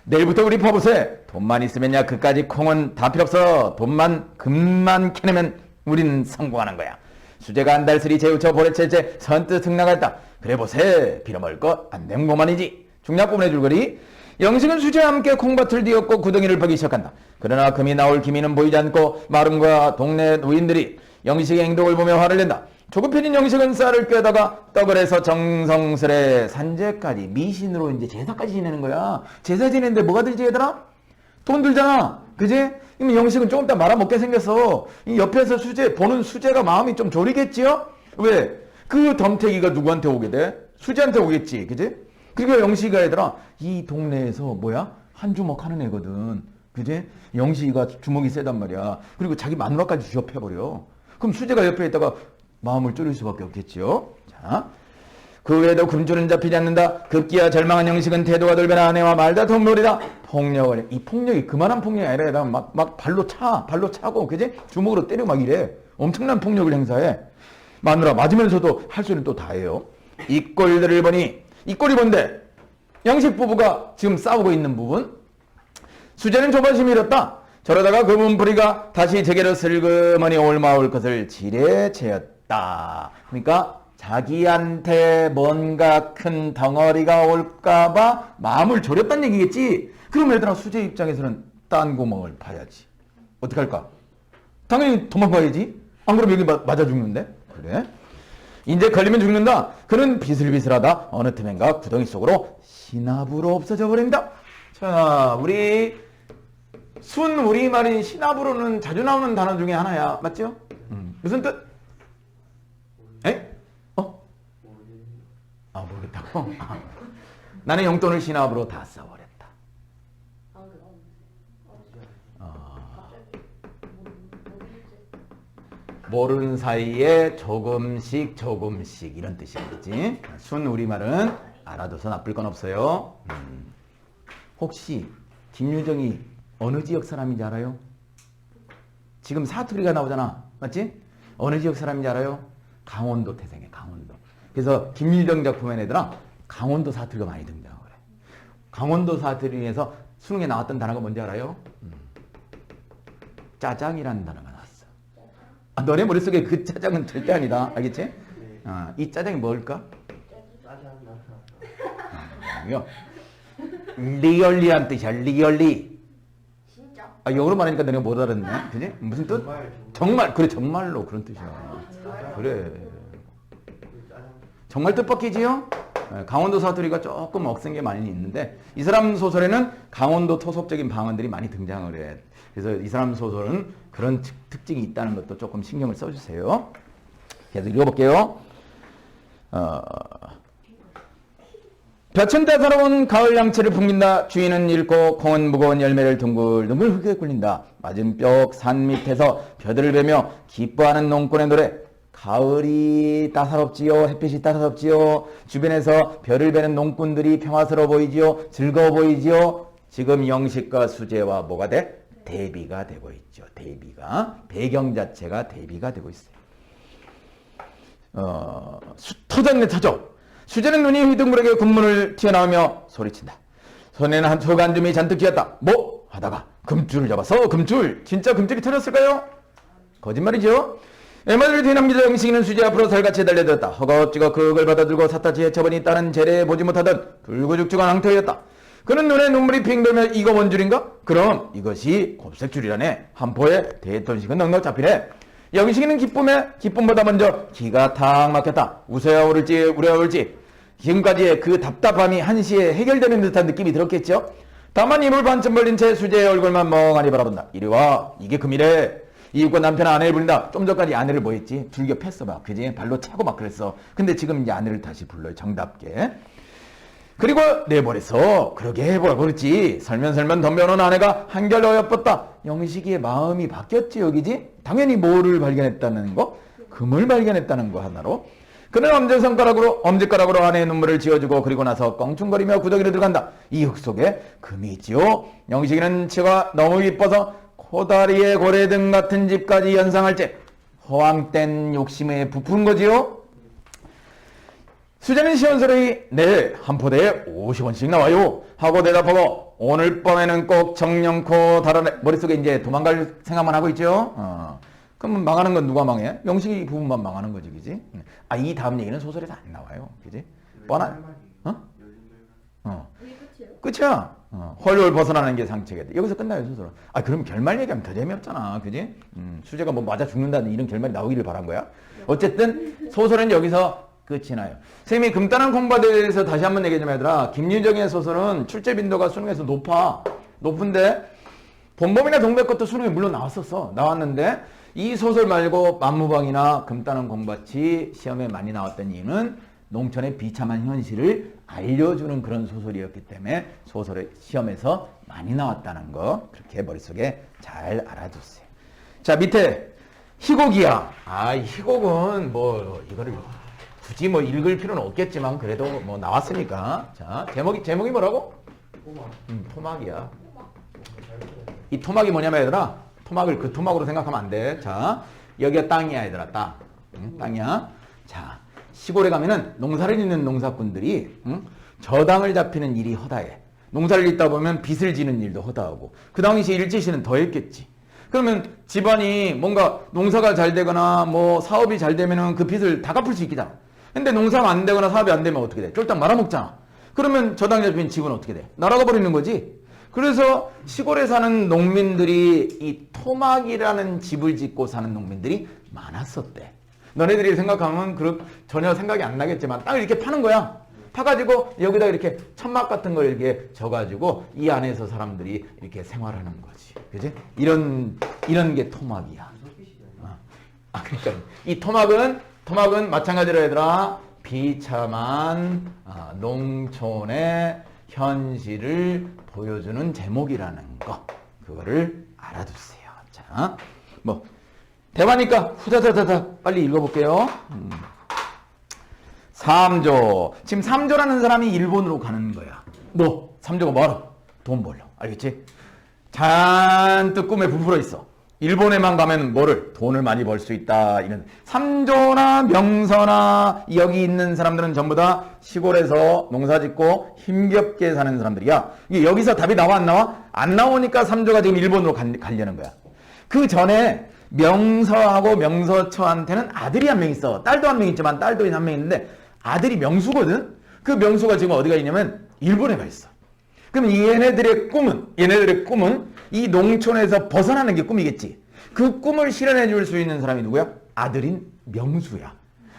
내일부터 우리 퍼보세. 돈만 있으면야 그까지 콩은 다 필요 없어. 금만 캐내면 우린 성공하는 거야. 수재가 한 달쓰리 재우쳐 보레체제 선뜻 승낙했다. 그래 보세. 빌어먹을 것 안 된 것만이지. 중략 부분의 줄거리. 영식은 수재와 함께 콩밭을 뒤었고 구덩이를 파기 시작한다. 그러나 금이 나올 기미는 보이지 않고 마름과 동네 노인들이 영식의 행동을 보며 화를 낸다. 조급해진 영식은 쌀을 꿰다가 떡을 해서 정성스레 산제까지 미신으로 이제 제사까지 지내는 거야. 제사 지내는데 뭐가 들지 얘들아? 돈 들잖아. 그지? 그럼 영식은 조금 이따 말아먹게 생겼어. 이 옆에서 보는 수재가 마음이 좀 졸이겠지요? 왜? 그 덤태기가 누구한테 오게 돼? 수재한테 오겠지. 그지? 그리고 영식이가 얘들아 이 동네에서 뭐야? 한 주먹 하는 애거든. 그지? 영식이가 주먹이 세단 말이야. 그리고 자기 마누라까지 취업해버려. 그럼 수재가 옆에 있다가 마음을 졸일 수밖에 없겠지요. 자, 그 외에도 금줄은 잡히지 않는다. 급기야 절망한 영식은 태도가 돌변한 아내와 말다툼 놀이다. 폭력을 이 폭력이 그만한 폭력이 아니라 막 발로 차고 그지? 주먹으로 때려 막 이래. 엄청난 폭력을 행사해. 마누라 맞으면서도 할 소리는 또 다 해요. 이 꼴들을 보니 이 꼴이 뭔데? 영식 부부가 지금 싸우고 있는 부분. 수재는 조바심이 일었다. 저러다가 그 문풀이가 다시 제게로 슬그머니 올마올 것을 지레체였다. 그러니까 자기한테 뭔가 큰 덩어리가 올까봐 마음을 졸였다는 얘기겠지. 그럼 얘들아 수재 입장에서는 딴 구멍을 파야지. 어떻게 할까? 당연히 도망가야지. 안 그러면 여기 맞아 죽는데. 그래? 이제 걸리면 죽는다. 그는 비슬비슬하다. 어느 틈엔가 구덩이 속으로 시나브로 없어져 버린다. 자, 우리 순 우리말인 시나브로는 자주 나오는 단어 중에 하나야. 맞죠? 무슨 뜻? 에? 모르겠다고? 나는 용돈을 시나브로 다 써버렸다. 모르는 사이에 조금씩 이런 뜻이겠지. 순 우리말은 알아둬서 나쁠 건 없어요. 혹시 김유정이 어느 지역 사람인지 알아요? 지금 사투리가 나오잖아. 맞지? 어느 지역 사람인지 알아요? 강원도 태생이야. 강원도. 그래서 김유정 작품에 얘들아 강원도 사투리가 많이 등장을 해. 강원도 사투리에서 수능에 나왔던 단어가 뭔지 알아요? 짜장이라는 단어가 나왔어. 너네 머릿속에 그 짜장은 절대 아니다. 알겠지? 이 짜장이 뭘까? 리얼리한 뜻이야. 리얼리. 진짜? 영어로 말하니까 너네가 못 알았네. 그지? 무슨 뜻? 정말. 그래 정말로 그런 뜻이야. 그래. 정말 뜻밖이지요? 강원도 사투리가 조금 억센 게 많이 있는데 이 사람 소설에는 강원도 토속적인 방언들이 많이 등장을 해. 그래서 이 사람 소설은 그런 특징이 있다는 것도 조금 신경을 써주세요. 계속 읽어볼게요. 볕은 따사로운 가을 양채를 풍긴다. 주인은 읽고 콩은 무거운 열매를 둥글둥글 흙에 굴린다. 맞은벽 산 밑에서 벼들을 베며 기뻐하는 농꾼의 노래. 가을이 따사롭지요. 햇빛이 따사롭지요. 주변에서 벼를 베는 농꾼들이 평화스러워 보이지요. 즐거워 보이지요. 지금 영식과 수재와 뭐가 돼? 대비가 되고 있죠. 대비가. 배경 자체가 대비가 되고 있어요. 터졌네 터져. 수재는 눈이 휘둥그레게 군문을 튀어나오며 소리친다. 손에는 한 소간줌이 잔뜩 쥐었다. 뭐? 하다가 금줄을 잡아서 금줄. 진짜 금줄이 터졌을까요? 거짓말이죠. 애마를 뒤넘기자 영식이는 수재 앞으로 살같이 달려들었다. 허겁지겁 그걸 받아들고 샅샅이 헤쳐보니 딸은 재래에 보지 못하던 붉고죽죽한 앙토였다. 그는 눈에 눈물이 핑 돌며 이거 뭔 줄인가? 그럼 이것이 곱색줄이라네. 한 포에 대톤씩은 넉넉 잡히네. 영식이는 기쁨보다 먼저 기가 탁 막혔다. 웃어야 오를지 울어야 올지 지금까지의 그 답답함이 한시에 해결되는 듯한 느낌이 들었겠죠. 다만 입을 반쯤 벌린 채 수재의 얼굴만 멍하니 바라본다. 이리 와. 이게 금이래. 이웃과 남편은 아내를 부린다. 좀 전까지 아내를 뭐 했지? 들겨 팼어 막. 그지? 발로 차고 막 그랬어. 근데 지금 이제 아내를 다시 불러요. 정답게. 그리고 내버려서 그러게 해버렸지. 설면 덤벼놓은 아내가 한결 어여뻤다. 영식이의 마음이 바뀌었지 여기지? 당연히 뭐를 발견했다는 거? 금을 발견했다는 거 하나로. 그는 엄지가락으로 아내의 눈물을 지어주고 그리고 나서 껑충거리며 구덩이로 들어간다. 이 흙 속에 금이 있지요. 영식이는 치가 너무 이뻐서 코다리의 고래등 같은 집까지 연상할 때 허황된 욕심에 부푼 거지요. 수재는 시원스레이 네, 한 포대에 50원씩 나와요 하고 대답하고 오늘 밤에는 꼭 정령코 달아내. 머릿속에 이제 도망갈 생각만 하고 있죠. 그럼 망하는 건 누가 망해? 영식이 부분만 망하는 거지, 그지? 이 다음 얘기는 소설에서 안 나와요, 그지? 뻔한. 그게 끝이에요? 끝이야. 헐헐 벗어나는 게 상책이다. 여기서 끝나요, 소설은. 아, 그럼 결말 얘기하면 더 재미없잖아. 그지? 수재가 뭐 맞아 죽는다는 이런 결말이 나오기를 바란 거야. 어쨌든 소설은 여기서 끝이 나요. 선생님이 금단한 콩밭에 대해서 다시 한번 얘기 좀 해드라. 김유정의 소설은 출제 빈도가 수능에서 높은데 본범이나 동백 것도 수능에 물론 나왔었어. 나왔는데 이 소설 말고 만무방이나 금단한 콩밭이 시험에 많이 나왔던 이유는 농촌의 비참한 현실을 알려주는 그런 소설이었기 때문에 소설의 시험에서 많이 나왔다는 거 그렇게 머릿속에 잘 알아두세요. 자, 밑에 희곡이야. 아, 희곡은 뭐 이거를 굳이 뭐 읽을 필요는 없겠지만 그래도 뭐 나왔으니까. 자, 제목이 뭐라고? 토막이야. 이 토막이 뭐냐면 얘들아, 토막을 그 토막으로 생각하면 안 돼. 자, 여기가 땅이야 얘들아, 땅. 땅이야. 자, 시골에 가면은 농사를 짓는 농사꾼들이 저당을 잡히는 일이 허다해. 농사를 짓다 보면 빚을 지는 일도 허다하고 그 당시 일제시는 더 했겠지. 그러면 집안이 뭔가 농사가 잘 되거나 뭐 사업이 잘 되면은 그 빚을 다 갚을 수 있겠잖아. 근데 농사가 안 되거나 사업이 안 되면 어떻게 돼? 쫄딱 말아먹잖아. 그러면 저당 잡힌 집은 어떻게 돼? 날아가 버리는 거지. 그래서 시골에 사는 농민들이 이 토막이라는 집을 짓고 사는 농민들이 많았었대. 너네들이 생각하면 전혀 생각이 안 나겠지만 땅을 이렇게 파는 거야. 파가지고 여기다 이렇게 천막 같은 걸 이렇게 져가지고 이 안에서 사람들이 이렇게 생활하는 거지. 그지? 이런 게 토막이야. 그러니까 이 토막은 마찬가지로 얘들아 비참한 농촌의 현실을 보여주는 제목이라는 거. 그거를 알아두세요. 자, 뭐 대화니까 후다다다다 빨리 읽어볼게요. 3조. 지금 3조라는 사람이 일본으로 가는 거야. 뭐 3조가 뭐하러? 돈 벌러. 알겠지? 잔뜩 꿈에 부풀어 있어. 일본에만 가면 뭐를? 돈을 많이 벌 수 있다. 이런 3조나 명서나 여기 있는 사람들은 전부 다 시골에서 농사짓고 힘겹게 사는 사람들이야. 이게 여기서 답이 나와 안 나와? 안 나오니까 3조가 지금 일본으로 가려는 거야. 그 전에 명서하고 명서처한테는 아들이 한 명 있어. 딸도 한 명 있지만 딸도 한 명 있는데 아들이 명수거든. 그 명수가 지금 어디가 있냐면 일본에 가 있어. 그럼 얘네들의 꿈은 이 농촌에서 벗어나는 게 꿈이겠지. 그 꿈을 실현해 줄 수 있는 사람이 누구야? 아들인 명수야.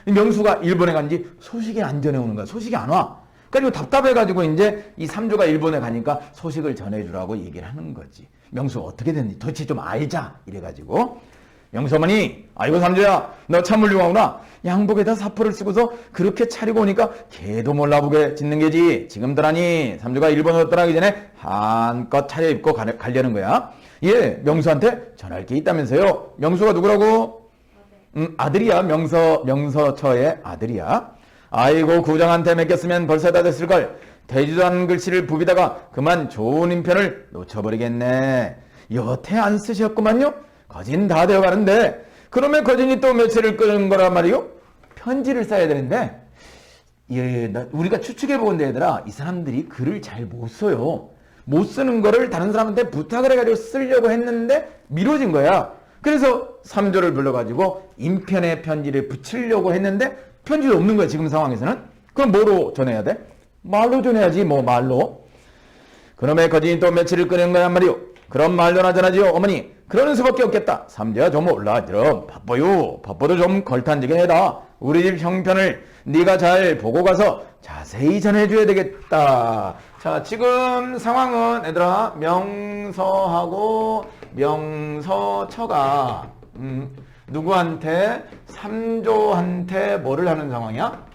명수가 일본에 간지 소식이 안 전해오는 거야. 소식이 안 와. 그리고 답답해가지고 이제 이 3조가 일본에 가니까 소식을 전해주라고 얘기를 하는 거지. 명수가 어떻게 됐는지 도대체 좀 알자. 이래가지고 명수 어머니, 아이고 3조야, 너 참 훌륭하구나. 양복에다 사포를 쓰고서 그렇게 차리고 오니까 걔도 몰라보게 짓는 게지. 지금 들하니 3조가 일본으로 떠나기 전에 한껏 차려입고 가려는 거야. 예, 명수한테 전할 게 있다면서요. 명수가 누구라고? 아들이야. 명서처의 아들이야. 아이고 구장한테 맡겼으면 벌써 다 됐을걸. 되지도 않은 글씨를 부비다가 그만 좋은 인편을 놓쳐버리겠네. 여태 안 쓰셨구만요. 거진 다 되어가는데 그러면 거진이 또 며칠을 끄는 거란 말이요? 편지를 써야 되는데 우리가 추측해보건데 얘들아 이 사람들이 글을 잘 못 써요. 못 쓰는 거를 다른 사람한테 부탁을 해가지고 쓰려고 했는데 미뤄진 거야. 그래서 3조를 불러가지고 인편에 편지를 붙이려고 했는데 편지도 없는 거야 지금 상황에서는. 그럼 뭐로 전해야 돼? 말로 전해야지. 뭐 말로. 그놈의 거진이 또 며칠을 끄는 거란 말이요. 그럼 말로나 전하지요. 어머니 그러는 수밖에 없겠다. 3조야 좀 올라들어. 바빠요. 바빠도 좀 걸탄지게 해다. 우리 집 형편을 네가 잘 보고 가서 자세히 전해줘야 되겠다. 자, 지금 상황은 얘들아 명서하고 명서처가 누구한테? 3조한테 뭐를 하는 상황이야?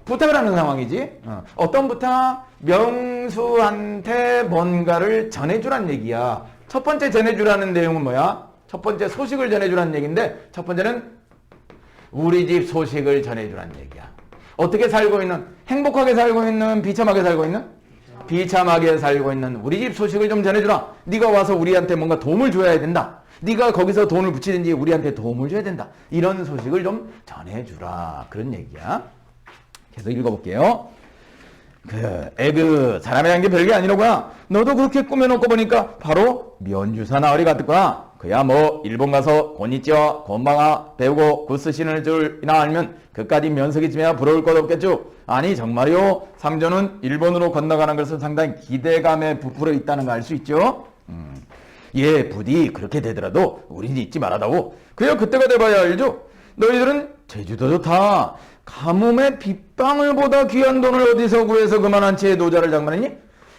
부탁을 하는 상황이지. 어떤 부탁? 명수한테 뭔가를 전해주란 얘기야. 첫 번째 전해주라는 내용은 뭐야? 첫 번째 소식을 전해주라는 얘기인데 첫 번째는 우리 집 소식을 전해주라는 얘기야. 어떻게 살고 있는? 행복하게 살고 있는? 비참하게 살고 있는? 비참하게 살고 있는 우리 집 소식을 좀 전해주라. 네가 와서 우리한테 뭔가 도움을 줘야 된다. 네가 거기서 돈을 붙이든지 우리한테 도움을 줘야 된다. 이런 소식을 좀 전해주라. 그런 얘기야. 계속 읽어볼게요. 사람이란 게 별게 아니라고야. 너도 그렇게 꾸며놓고 보니까 바로 면주사 나으리 같았구나. 그야 뭐 일본 가서 곤니찌와 곤방아 배우고 구스신을 줄이나 알면 그까지 면석이쯤이야 부러울 것 없겠죠. 아니 정말요. 삼조는 일본으로 건너가는 것은 상당히 기대감에 부풀어 있다는 거 알 수 있죠. 예, 부디 그렇게 되더라도 우린 잊지 말아다오. 그야 그때가 돼봐야 알죠. 너희들은 제주도 좋다. 가뭄에 빗방울보다 귀한 돈을 어디서 구해서 그만한 채 노자를 장만했니?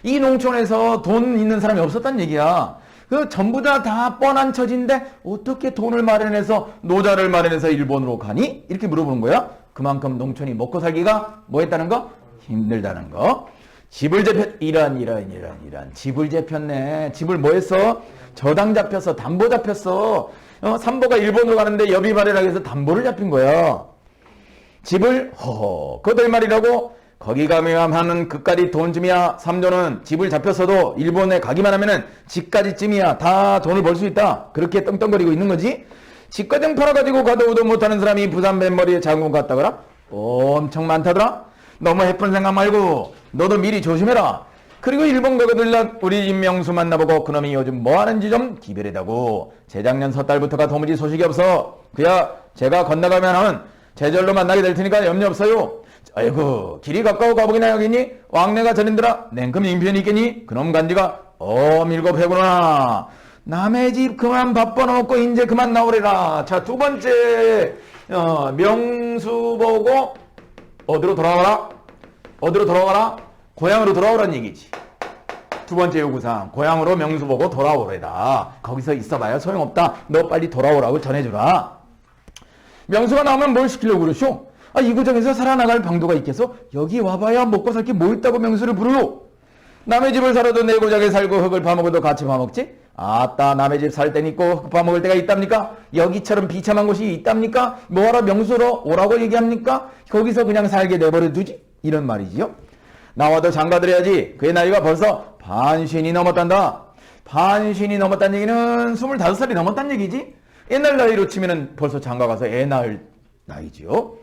이 농촌에서 돈 있는 사람이 없었단 얘기야. 그 전부 다 뻔한 처지인데 어떻게 돈을 마련해서 노자를 마련해서 일본으로 가니? 이렇게 물어보는 거야. 그만큼 농촌이 먹고 살기가 뭐 했다는 거? 힘들다는 거. 집을 이런 집을 잡혔네. 집을 뭐 했어? 저당 잡혔어. 담보 잡혔어. 삼보가 일본으로 가는데 여비 마련하기 위해서 담보를 잡힌 거야. 집을 그들 말이라고 거기 가면 하는 그까지 돈쯤이야. 삼조는 집을 잡혔어도 일본에 가기만 하면은 집까지쯤이야. 다 돈을 벌 수 있다. 그렇게 떵떵거리고 있는 거지. 집가정 팔아가지고 가도 못하는 사람이 부산 뱃머리에 장군 갔다거라? 엄청 많다더라. 너무 해픈 생각 말고 너도 미리 조심해라. 그리고 일본 가거들 우리 임명수 만나보고 그놈이 요즘 뭐하는지 좀 기별이다고. 재작년 섣달부터가 도무지 소식이 없어. 그야 제가 건너가면 하는 제절로 만나게 될 테니까 염려 없어요. 아이고 길이 가까워 가보기나 여기니? 왕래가 저린들아 냉큼 인편이 있겠니? 그놈 간지가 밀고패구나. 남의 집 그만 바빠놓고 이제 그만 나오래라. 자, 두 번째 명수 보고 어디로 돌아와라? 어디로 돌아와라? 고향으로 돌아오란 얘기지. 두 번째 요구사항, 고향으로 명수 보고 돌아오래다. 거기서 있어봐야 소용없다. 너 빨리 돌아오라고 전해주라. 명수가 나오면 뭘 시키려고 그러쇼? 이 구정에서 살아나갈 방도가 있겠어? 여기 와봐야 먹고 살 게 뭐 있다고 명수를 부르요? 남의 집을 살아도 내 고장에 살고 흙을 파먹어도 같이 파먹지? 아따, 남의 집 살 땐 있고 흙 파먹을 때가 있답니까? 여기처럼 비참한 곳이 있답니까? 뭐하러 명수로 오라고 얘기합니까? 거기서 그냥 살게 내버려 두지? 이런 말이지요. 나와도 장가들어야지. 그의 나이가 벌써 반신이 넘었단다. 반신이 넘었다는 얘기는 25살이 넘었다는 얘기지. 옛날 나이로 치면은 벌써 장가가서 애 낳을 나이지요.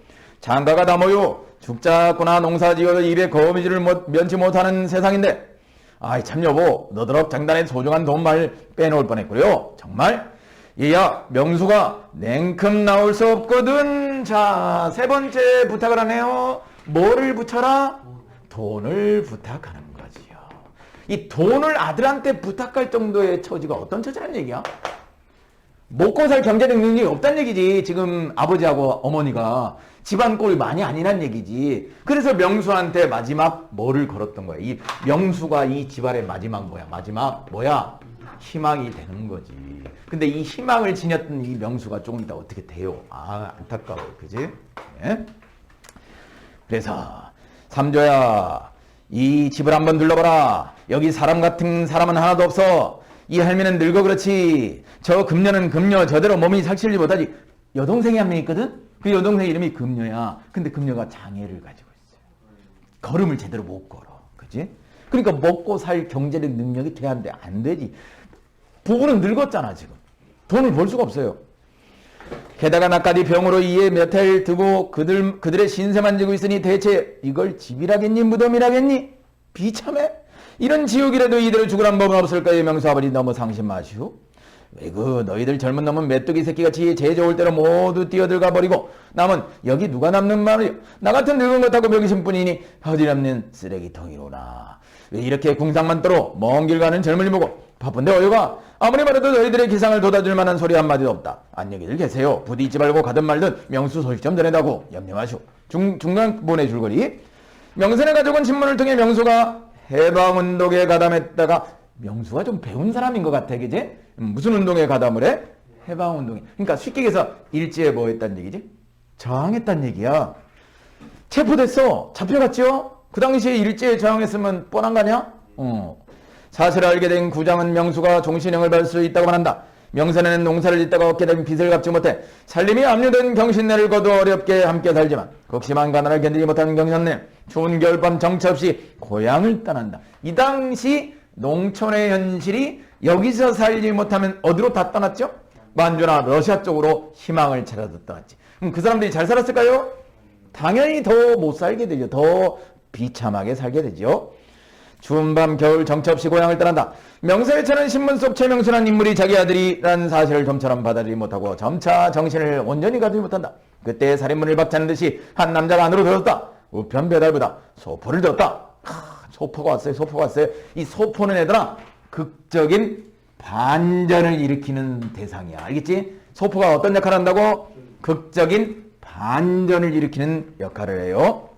장가가 다 모여 죽자꾸나 농사지어도 입에 거미줄을 면치 못하는 세상인데, 아이 참 여보, 너더럽 장단에 소중한 돈말 빼놓을 뻔했구려. 정말 얘야, 명수가 냉큼 나올 수 없거든. 자, 세 번째 부탁을 하네요. 뭐를 붙여라? 돈을 부탁하는 거지요. 이 돈을 아들한테 부탁할 정도의 처지가 어떤 처지란 얘기야? 먹고 살 경제적 능력이 없다는 얘기지. 지금 아버지하고 어머니가 집안 꼴이 많이 아니란 얘기지. 그래서 명수한테 마지막 뭐를 걸었던 거야. 이 명수가 이 집안의 마지막 뭐야? 마지막 뭐야? 희망이 되는 거지. 근데 이 희망을 지녔던 이 명수가 조금 이따 어떻게 돼요? 안타까워. 그지? 네? 그래서 삼조야, 이 집을 한번 둘러봐라. 여기 사람 같은 사람은 하나도 없어. 이 할매는 늙어 그렇지. 저 금녀는 금녀, 저대로 몸이 살칠지 못하지. 여동생이 한 명 있거든? 그 여동생 이름이 금녀야. 근데 금녀가 장애를 가지고 있어요. 걸음을 제대로 못 걸어. 그치? 그러니까 먹고 살 경제력 능력이 돼야하는데 안 되지. 부부는 늙었잖아 지금. 돈을 벌 수가 없어요. 게다가 나까지 병으로 이에 몇 해 두고 그들의 신세만 지고 있으니 대체 이걸 집이라겠니 무덤이라겠니? 비참해. 이런 지옥이라도 이대로 죽으란 법은 없을까요? 명수 아버지 너무 상심 마시오. 왜그 너희들 젊은 놈은 메뚜기 새끼같이 제 좋을 대로 모두 뛰어들가 버리고 남은 여기 누가 남는 말이요? 나 같은 늙은 것하고 병이신 뿐이니 어디 남는 쓰레기통이로나. 왜 이렇게 궁상만 떨어 먼 길 가는 젊은이 보고 바쁜데 어여가? 아무리 말해도 너희들의 기상을 돋아줄 만한 소리 한마디도 없다. 안녕히들 계세요. 부디 잊지 말고 가든 말든 명수 소식 좀 전해다고 염려마시오. 중간 보내 줄거리. 명선의 가족은 신문을 통해 명수가 해방운동에 가담했다가, 명수가 좀 배운 사람인 것 같아, 그지? 무슨 운동에 가담을 해? 해방운동에. 그러니까 쉽게 얘기해서 일제에 뭐 했단 얘기지? 저항했단 얘기야. 체포됐어. 잡혀갔죠? 그 당시에 일제에 저항했으면 뻔한 거 아니야? 사실을 알게 된 구장은 명수가 종신형을 받을 수 있다고 말한다. 명선에는 농사를 짓다가 얻게 된 빚을 갚지 못해 살림이 압류된 경신내를 거두 어렵게 함께 살지만 극심한 가난을 견디지 못한 경신내 추운 겨울밤 정처 없이 고향을 떠난다. 이 당시 농촌의 현실이 여기서 살지 못하면 어디로 다 떠났죠? 만주나 러시아 쪽으로 희망을 찾아서 떠났지. 그럼 그 사람들이 잘 살았을까요? 당연히 더 못 살게 되죠. 더 비참하게 살게 되죠. 추운 밤 겨울 정처 없이 고향을 떠난다. 명세회차는 신문 속 최명순한 인물이 자기 아들이라는 사실을 좀처럼 받아들이지 못하고 점차 정신을 온전히 가두지 못한다. 그때 살인문을 박차는 듯이 한 남자가 안으로 들어섰다. 우편 배달보다 소포를 줬다. 소포가 왔어요. 소포가 왔어요. 이 소포는 얘들아 극적인 반전을 일으키는 대상이야. 알겠지? 소포가 어떤 역할을 한다고? 극적인 반전을 일으키는 역할을 해요.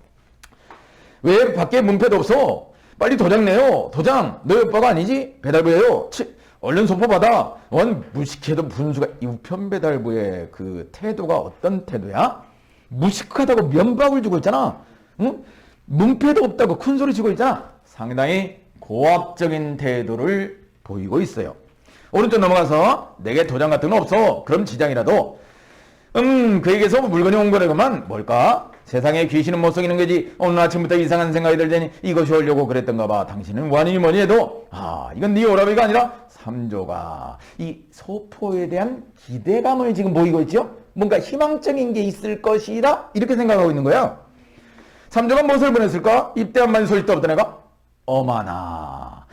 왜 밖에 문패도 없어? 빨리 도장 내요. 도장. 너희 오빠가 아니지? 배달부예요. 얼른 소포 받아. 원 무식해도 분수가 이 우편 배달부의 그 태도가 어떤 태도야? 무식하다고 면박을 주고 있잖아. 응? 문패도 없다고 큰 소리 치고 있잖아. 상당히 고압적인 태도를 보이고 있어요. 오른쪽 넘어가서 내게 도장 같은 건 없어. 그럼 지장이라도 그에게서 물건이 온 거라고만 뭘까? 세상에 귀신은 못 속이는 거지. 오늘 아침부터 이상한 생각이 들더니 이것이 오려고 그랬던가 봐. 당신은 원인이 뭐니 해도 이건 네 오라비가 아니라 삼조가 이 소포에 대한 기대감을 지금 보이고 있죠. 뭔가 희망적인 게 있을 것이라 이렇게 생각하고 있는 거예요. 삼조가 무엇을 보냈을까? 입대한 만 소식도 없던 애가 어마나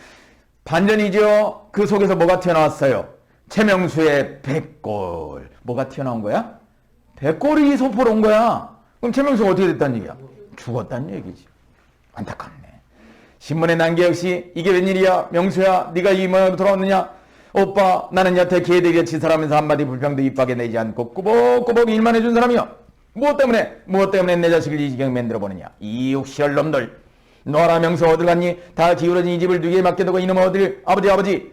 반전이죠. 그 속에서 뭐가 튀어나왔어요? 최명수의 백골. 뭐가 튀어나온 거야? 백골이 소포로 온 거야. 그럼 최명수가 어떻게 됐다는 얘기야? 죽었다는 얘기지. 안타깝네. 신문에 난 게 역시 이게 웬일이야? 명수야 네가 이 모양으로 돌아왔느냐? 오빠 나는 여태 개들이 치사하면서 한마디 불평도 입 밖에 내지 않고 꾸벅꾸벅 일만 해준 사람이야. 무엇 때문에 내 자식을 이 지경 만들어 보느냐? 이 육시열 놈들. 너라 명수 어딜 갔니? 다 기울어진 이 집을 누구에 맡겨두고 이놈 어딜 아버지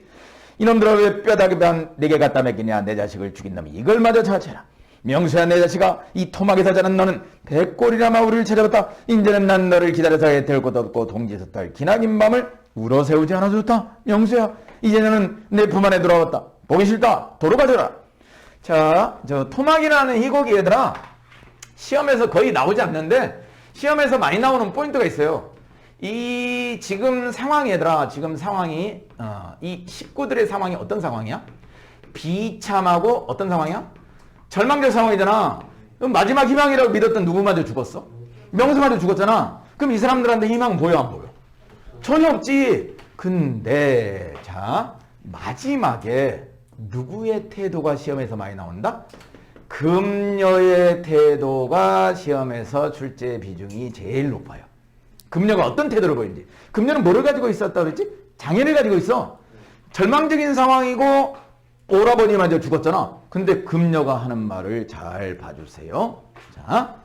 이놈들아 왜 뼈다귀 내게 갖다 맡기냐? 내 자식을 죽인 놈이 이걸 마저 찾아라. 명수야 내 자식아 이 토막에서 자란 너는 백골이나 마우리를 찾아봤다. 이제는 난 너를 기다려서 애될 곳도 없고 동지에서 딸 기나긴 밤을 울어세우지 않아도 좋다. 명수야 이제 너는 내 품 안에 돌아왔다. 보기 싫다. 도로 가져라. 자, 저 토막이라는 이 곡이 얘들아 시험에서 거의 나오지 않는데 시험에서 많이 나오는 포인트가 있어요. 이 지금 상황이 얘들아 지금 상황이 이 식구들의 상황이 어떤 상황이야? 비참하고 어떤 상황이야? 절망적 상황이잖아. 그럼 마지막 희망이라고 믿었던 누구마저 죽었어? 명수마저 죽었잖아. 그럼 이 사람들한테 희망은 보여 안 보여? 전혀 없지. 근데 자 마지막에 누구의 태도가 시험에서 많이 나온다? 금녀의 태도가 시험에서 출제 비중이 제일 높아요. 금녀가 어떤 태도를 보이는지. 금녀는 뭐를 가지고 있었다 그랬지? 장애를 가지고 있어. 절망적인 상황이고 오라버니마저 죽었잖아. 근데 금녀가 하는 말을 잘 봐주세요. 자,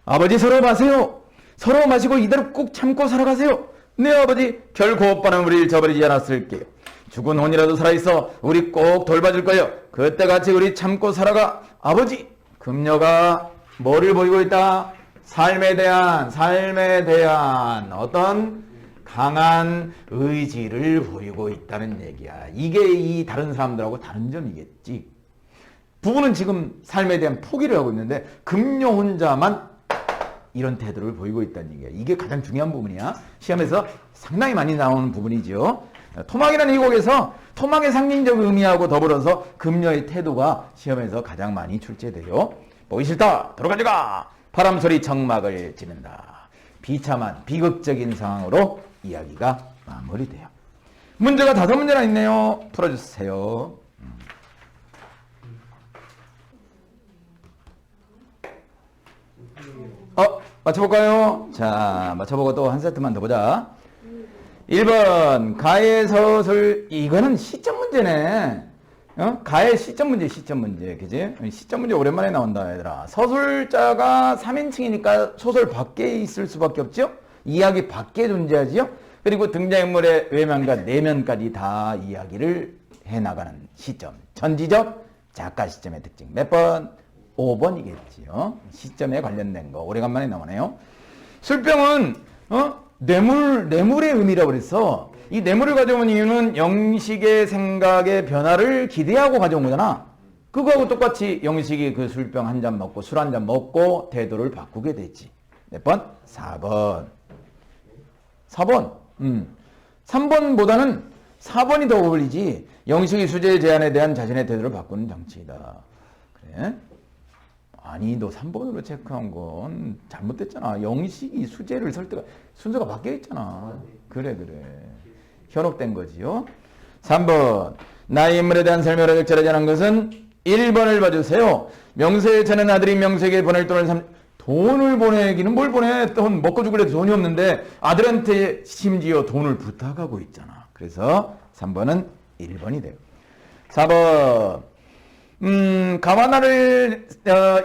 아버지 서로 마세요. 서로 마시고 이대로 꾹 참고 살아가세요. 네 아버지 결코 오빠는 우리를 저버리지 않았을게요. 죽은 혼이라도 살아있어 우리 꼭 돌봐줄 거예요. 그때 같이 우리 참고 살아가. 아버지. 금녀가 뭐를 보이고 있다? 삶에 대한 어떤 강한 의지를 보이고 있다는 얘기야. 이게 이 다른 사람들하고 다른 점이겠지. 부부는 지금 삶에 대한 포기를 하고 있는데 금녀 혼자만 이런 태도를 보이고 있다는 얘기야. 이게 가장 중요한 부분이야. 시험에서 상당히 많이 나오는 부분이죠. 토막이라는 이 곡에서 토막의 상징적 의미하고 더불어서 금녀의 태도가 시험에서 가장 많이 출제돼요. 보기 싫다. 들어가져가. 바람소리 정막을 지른다. 비참한 비극적인 상황으로 이야기가 마무리돼요. 문제가 5문제나 있네요. 풀어주세요. 맞춰볼까요? 자, 맞춰보고 또 한 세트만 더 보자. 1번 가의 서술. 이거는 시점 문제네. 가의 시점 문제, 그지? 시점 문제 오랜만에 나온다, 얘들아. 서술자가 3인칭이니까 소설 밖에 있을 수밖에 없죠? 이야기 밖에 존재하지요? 그리고 등장인물의 외면과 내면까지 다 이야기를 해나가는 시점. 전지적 작가 시점의 특징. 몇 번? 5번이겠지요. 시점에 관련된 거. 오래간만에 나오네요. 술병은, 뇌물의 의미라고 그랬어. 이 뇌물을 가져온 이유는 영식의 생각의 변화를 기대하고 가져온 거잖아. 그거하고 똑같이 영식이 그 술병 한 잔 먹고 술 한 잔 먹고 태도를 바꾸게 됐지. 몇 번? 4번. 4번. 3번보다는 4번이 더 어울리지. 영식이 수재의 제안에 대한 자신의 태도를 바꾸는 장치이다. 그래. 아니 너 3번으로 체크한 건 잘못됐잖아. 영식이 수재를 설 때가 순서가 바뀌어 있잖아. 그래. 현혹된 거지요. 3번 나의 인물에 대한 설명으로 적절하지 않은 것은 1번을 봐주세요. 명세에 저는 아들이 명세에게 보낼 돈을 보내기는 뭘 보내? 돈 먹고 죽을래도 돈이 없는데 아들한테 심지어 돈을 부탁하고 있잖아. 그래서 3번은 1번이 돼요. 4번 가와나를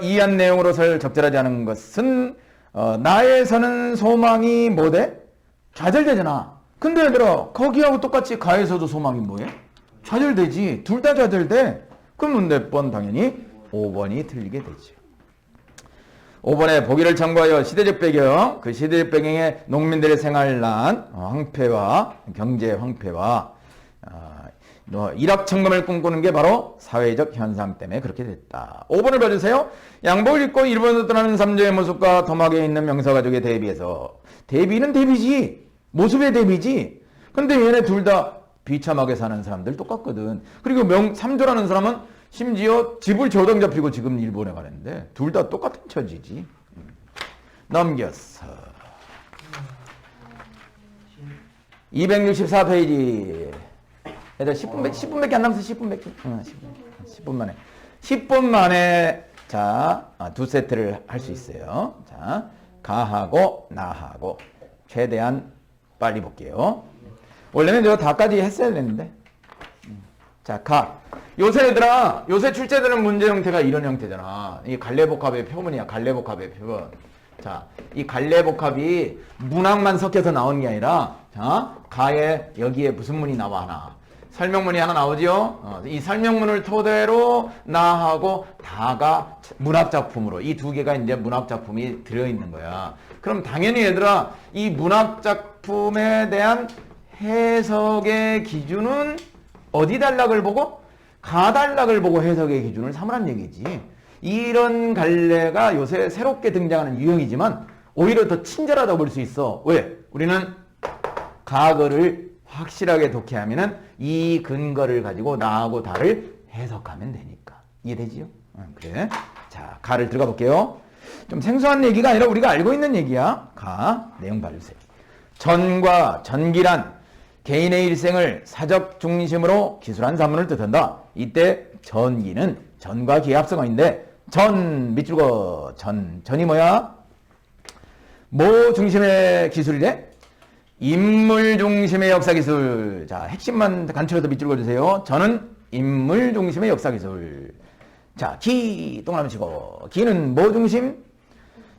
이해한 내용으로서 적절하지 않은 것은 나에서는 소망이 뭐돼? 좌절되잖아. 근데 얘들아 거기하고 똑같이 가에서도 소망이 뭐해? 좌절되지. 둘 다 좌절돼. 그러면 몇 번? 당연히 5번이 틀리게 되죠. 5번에 보기를 참고하여 시대적 배경, 그 시대적 배경에 농민들의 생활난, 황폐와 경제 황폐와 일확천금을 꿈꾸는 게 바로 사회적 현상 때문에 그렇게 됐다. 5번을 봐주세요. 양복을 입고 일본으로 떠나는 삼조의 모습과 도막에 있는 명사가족의 대비에서 대비는 대비지. 모습의 대비지. 근데 얘네 둘 다 비참하게 사는 사람들 똑같거든. 그리고 삼조라는 사람은 심지어 집을 조당 잡히고 지금 일본에 가는데 둘 다 똑같은 처지지. 넘겼어. 264페이지. 얘들 10분밖에 안 남았어. 10분 만에. 10분 만에 자, 두 세트를 할 수 있어요. 자, 가하고 나하고 최대한 빨리 볼게요. 원래는 저 다까지 했어야 되는데. 자, 가. 요새 얘들아, 요새 출제되는 문제 형태가 이런 형태잖아. 이 갈래복합의 표본이야. 갈래복합의 표본. 자, 이 갈래복합이 문학만 섞여서 나오는 게 아니라, 자, 가에 여기에 무슨 문이 나와 하나. 설명문이 하나 나오죠. 이 설명문을 토대로 나하고 다가 문학작품으로 이 두 개가 이제 문학작품이 들어있는 거야. 그럼 당연히 얘들아, 이 문학작품에 대한 해석의 기준은 어디 단락을 보고? 가단락을 보고 해석의 기준을 삼으란 얘기지. 이런 갈래가 요새 새롭게 등장하는 유형이지만 오히려 더 친절하다고 볼 수 있어. 왜? 우리는 가거를 확실하게 독해하면은 이 근거를 가지고 나하고 다를 해석하면 되니까. 이해되지요? 그래. 자, 가를 들어가 볼게요. 좀 생소한 얘기가 아니라 우리가 알고 있는 얘기야. 가, 내용 봐주세요. 전과 전기란 개인의 일생을 사적 중심으로 기술한 사문을 뜻한다. 이때 전기는 전과 기의 합성어인데 전 밑줄거 전이 뭐야? 뭐 중심의 기술이래? 인물 중심의 역사기술. 자, 핵심만 간추려서 밑줄 그어주세요. 저는 인물 중심의 역사기술. 자, 기 동그라미 치고 기는 뭐 중심?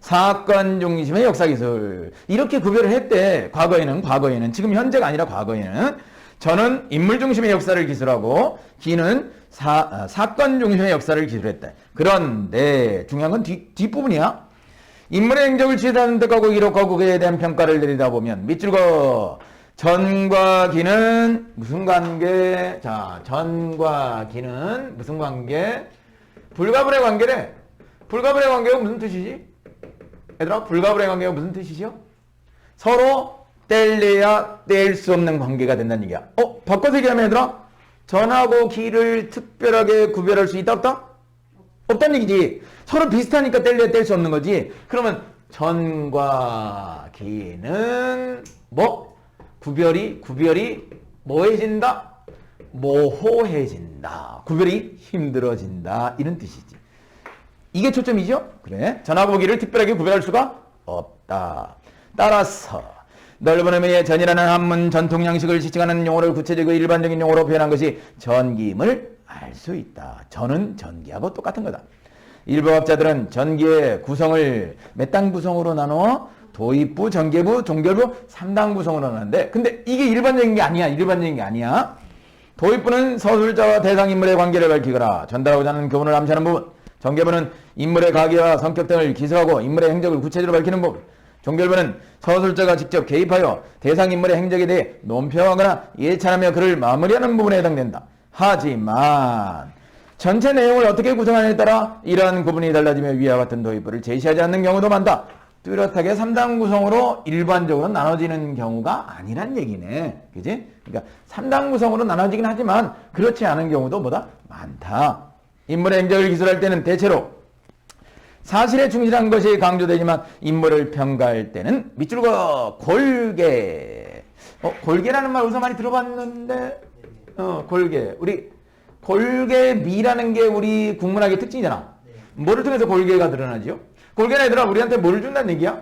사건 중심의 역사기술. 이렇게 구별을 했대. 과거에는 지금 현재가 아니라 과거에는 저는 인물 중심의 역사를 기술하고 기는 사건 중심의 역사를 기술했다. 그런데 중요한 건 뒷부분이야. 인물의 행적을 취재하는 듯하고 기록하고 그에 대한 평가를 내리다 보면 밑줄 그어 전과 기는 무슨 관계? 자, 전과 기는 무슨 관계? 불가분의 관계래. 불가분의 관계가 무슨 뜻이지? 얘들아, 불가분의 관계가 무슨 뜻이죠? 서로 뗄래야 뗄 수 없는 관계가 된다는 얘기야. 바꿔서 얘기하면 얘들아, 전하고 기를 특별하게 구별할 수 있다 없다? 없다는 얘기지. 서로 비슷하니까 뗄래야 뗄 수 없는 거지. 그러면 전과 기는 뭐? 구별이 뭐해진다? 모호해진다. 구별이 힘들어진다. 이런 뜻이지. 이게 초점이죠? 그래. 전하고 기를 특별하게 구별할 수가 없다. 따라서 넓은 의미의 전이라는 한문 전통 양식을 지칭하는 용어를 구체적이고 일반적인 용어로 표현한 것이 전기임을 알 수 있다. 전은 전기하고 똑같은 거다. 일부학자들은 전기의 구성을 몇 당 구성으로 나눠? 도입부, 전개부, 종결부 3당 구성으로 나누는데 근데 이게 일반적인 게 아니야. 도입부는 서술자와 대상 인물의 관계를 밝히거나 전달하고자 하는 교훈을 암시하는 부분. 전개부는 인물의 가계와 성격 등을 기술하고 인물의 행적을 구체적으로 밝히는 부분. 종결부는 서술자가 직접 개입하여 대상 인물의 행적에 대해 논평하거나 예찬하며 글을 마무리하는 부분에 해당된다. 하지만 전체 내용을 어떻게 구성하느냐에 따라 이러한 구분이 달라지며 위와 같은 도입부를 제시하지 않는 경우도 많다. 뚜렷하게 3당 구성으로 일반적으로 나눠지는 경우가 아니란 얘기네. 그지? 그러니까 3당 구성으로 나눠지긴 하지만 그렇지 않은 경우도 뭐다? 많다. 인물의 행적을 기술할 때는 대체로 사실에 충실한 것이 강조되지만 인물을 평가할 때는 밑줄과 골개. 골개라는 말 어디서 많이 들어봤는데, 골개. 우리 골개미라는 게 우리 국문학의 특징이잖아. 뭐를 통해서 골개가 드러나죠? 골개는 얘들아 우리한테 뭘 준다는 얘기야?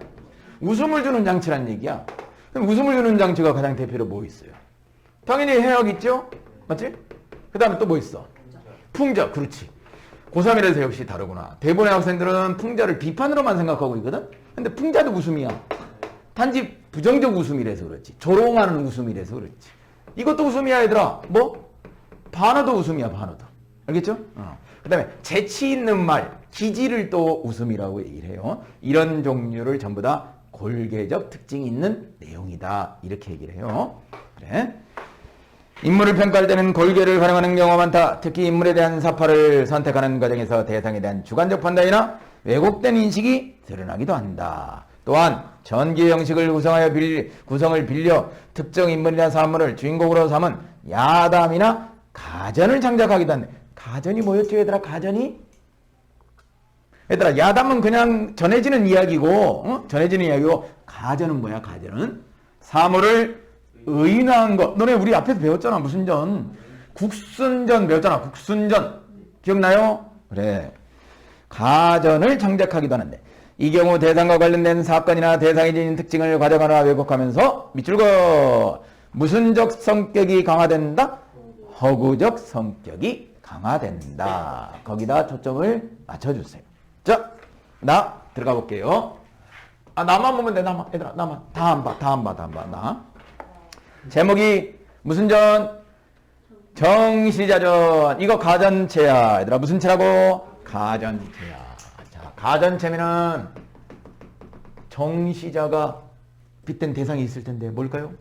웃음을 주는 장치란 얘기야. 그럼 웃음을 주는 장치가 가장 대표로 뭐 있어요? 당연히 해역 있죠? 맞지? 그 다음에 또 뭐 있어? 풍자. 그렇지. 고3이라서 역시 다르구나. 대부분의 학생들은 풍자를 비판으로만 생각하고 있거든? 근데 풍자도 웃음이야. 단지 부정적 웃음이라서 그렇지. 조롱하는 웃음이라서 그렇지. 이것도 웃음이야 얘들아. 뭐? 반어도 웃음이야. 반어도. 알겠죠? 그 다음에 재치 있는 말, 기지를 또 웃음이라고 얘기를 해요. 이런 종류를 전부 다 골개적 특징이 있는 내용이다. 이렇게 얘기를 해요. 그래. 인물을 평가할 때는 골개를 활용하는 경우가 많다. 특히 인물에 대한 사파를 선택하는 과정에서 대상에 대한 주관적 판단이나 왜곡된 인식이 드러나기도 한다. 또한 전기 형식을 구성을 빌려 특정 인물이나 사물을 주인공으로 삼은 야담이나 가전을 창작하기도 한다. 가전이 뭐였죠 얘들아? 가전이? 얘들아 야담은 그냥 전해지는 이야기고 전해지는 이야기고 가전은 뭐야? 가전은 사물을 의인화한 거. 너네 우리 앞에서 배웠잖아. 무슨 전? 국순전 배웠잖아. 국순전. 기억나요? 그래. 가전을 창작하기도 하는데 이 경우 대상과 관련된 사건이나 대상이 지닌 특징을 가져가나 왜곡하면서 밑줄거 무슨적 성격이 강화된다? 허구적 성격이 강화된다. 거기다 초점을 맞춰주세요. 자, 나 들어가 볼게요. 나만 보면 돼. 나만. 얘들아 나만. 다 안 봐. 나. 제목이 무슨 전? 정시자전. 이거 가전체야. 얘들아 무슨 체라고? 가전체야. 자, 가전체면은 정시자가 빗댄 대상이 있을 텐데 뭘까요?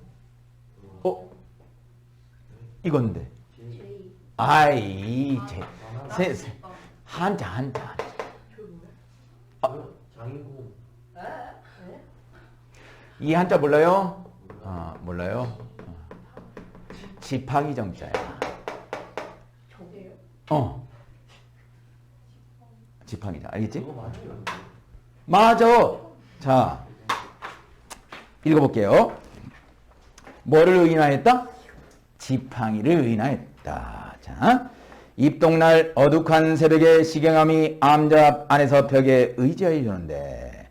이건데. 아이, 한자. 이 한자 몰라요? 몰라요? 지팡이 정자야. 지팡이자. 알겠지? 맞아. 자, 읽어볼게요. 뭐를 의인화했다? 지팡이를 의인화했다. 자, 입동날 어둑한 새벽에 시경함이 암자 안에서 벽에 의지하여 주는데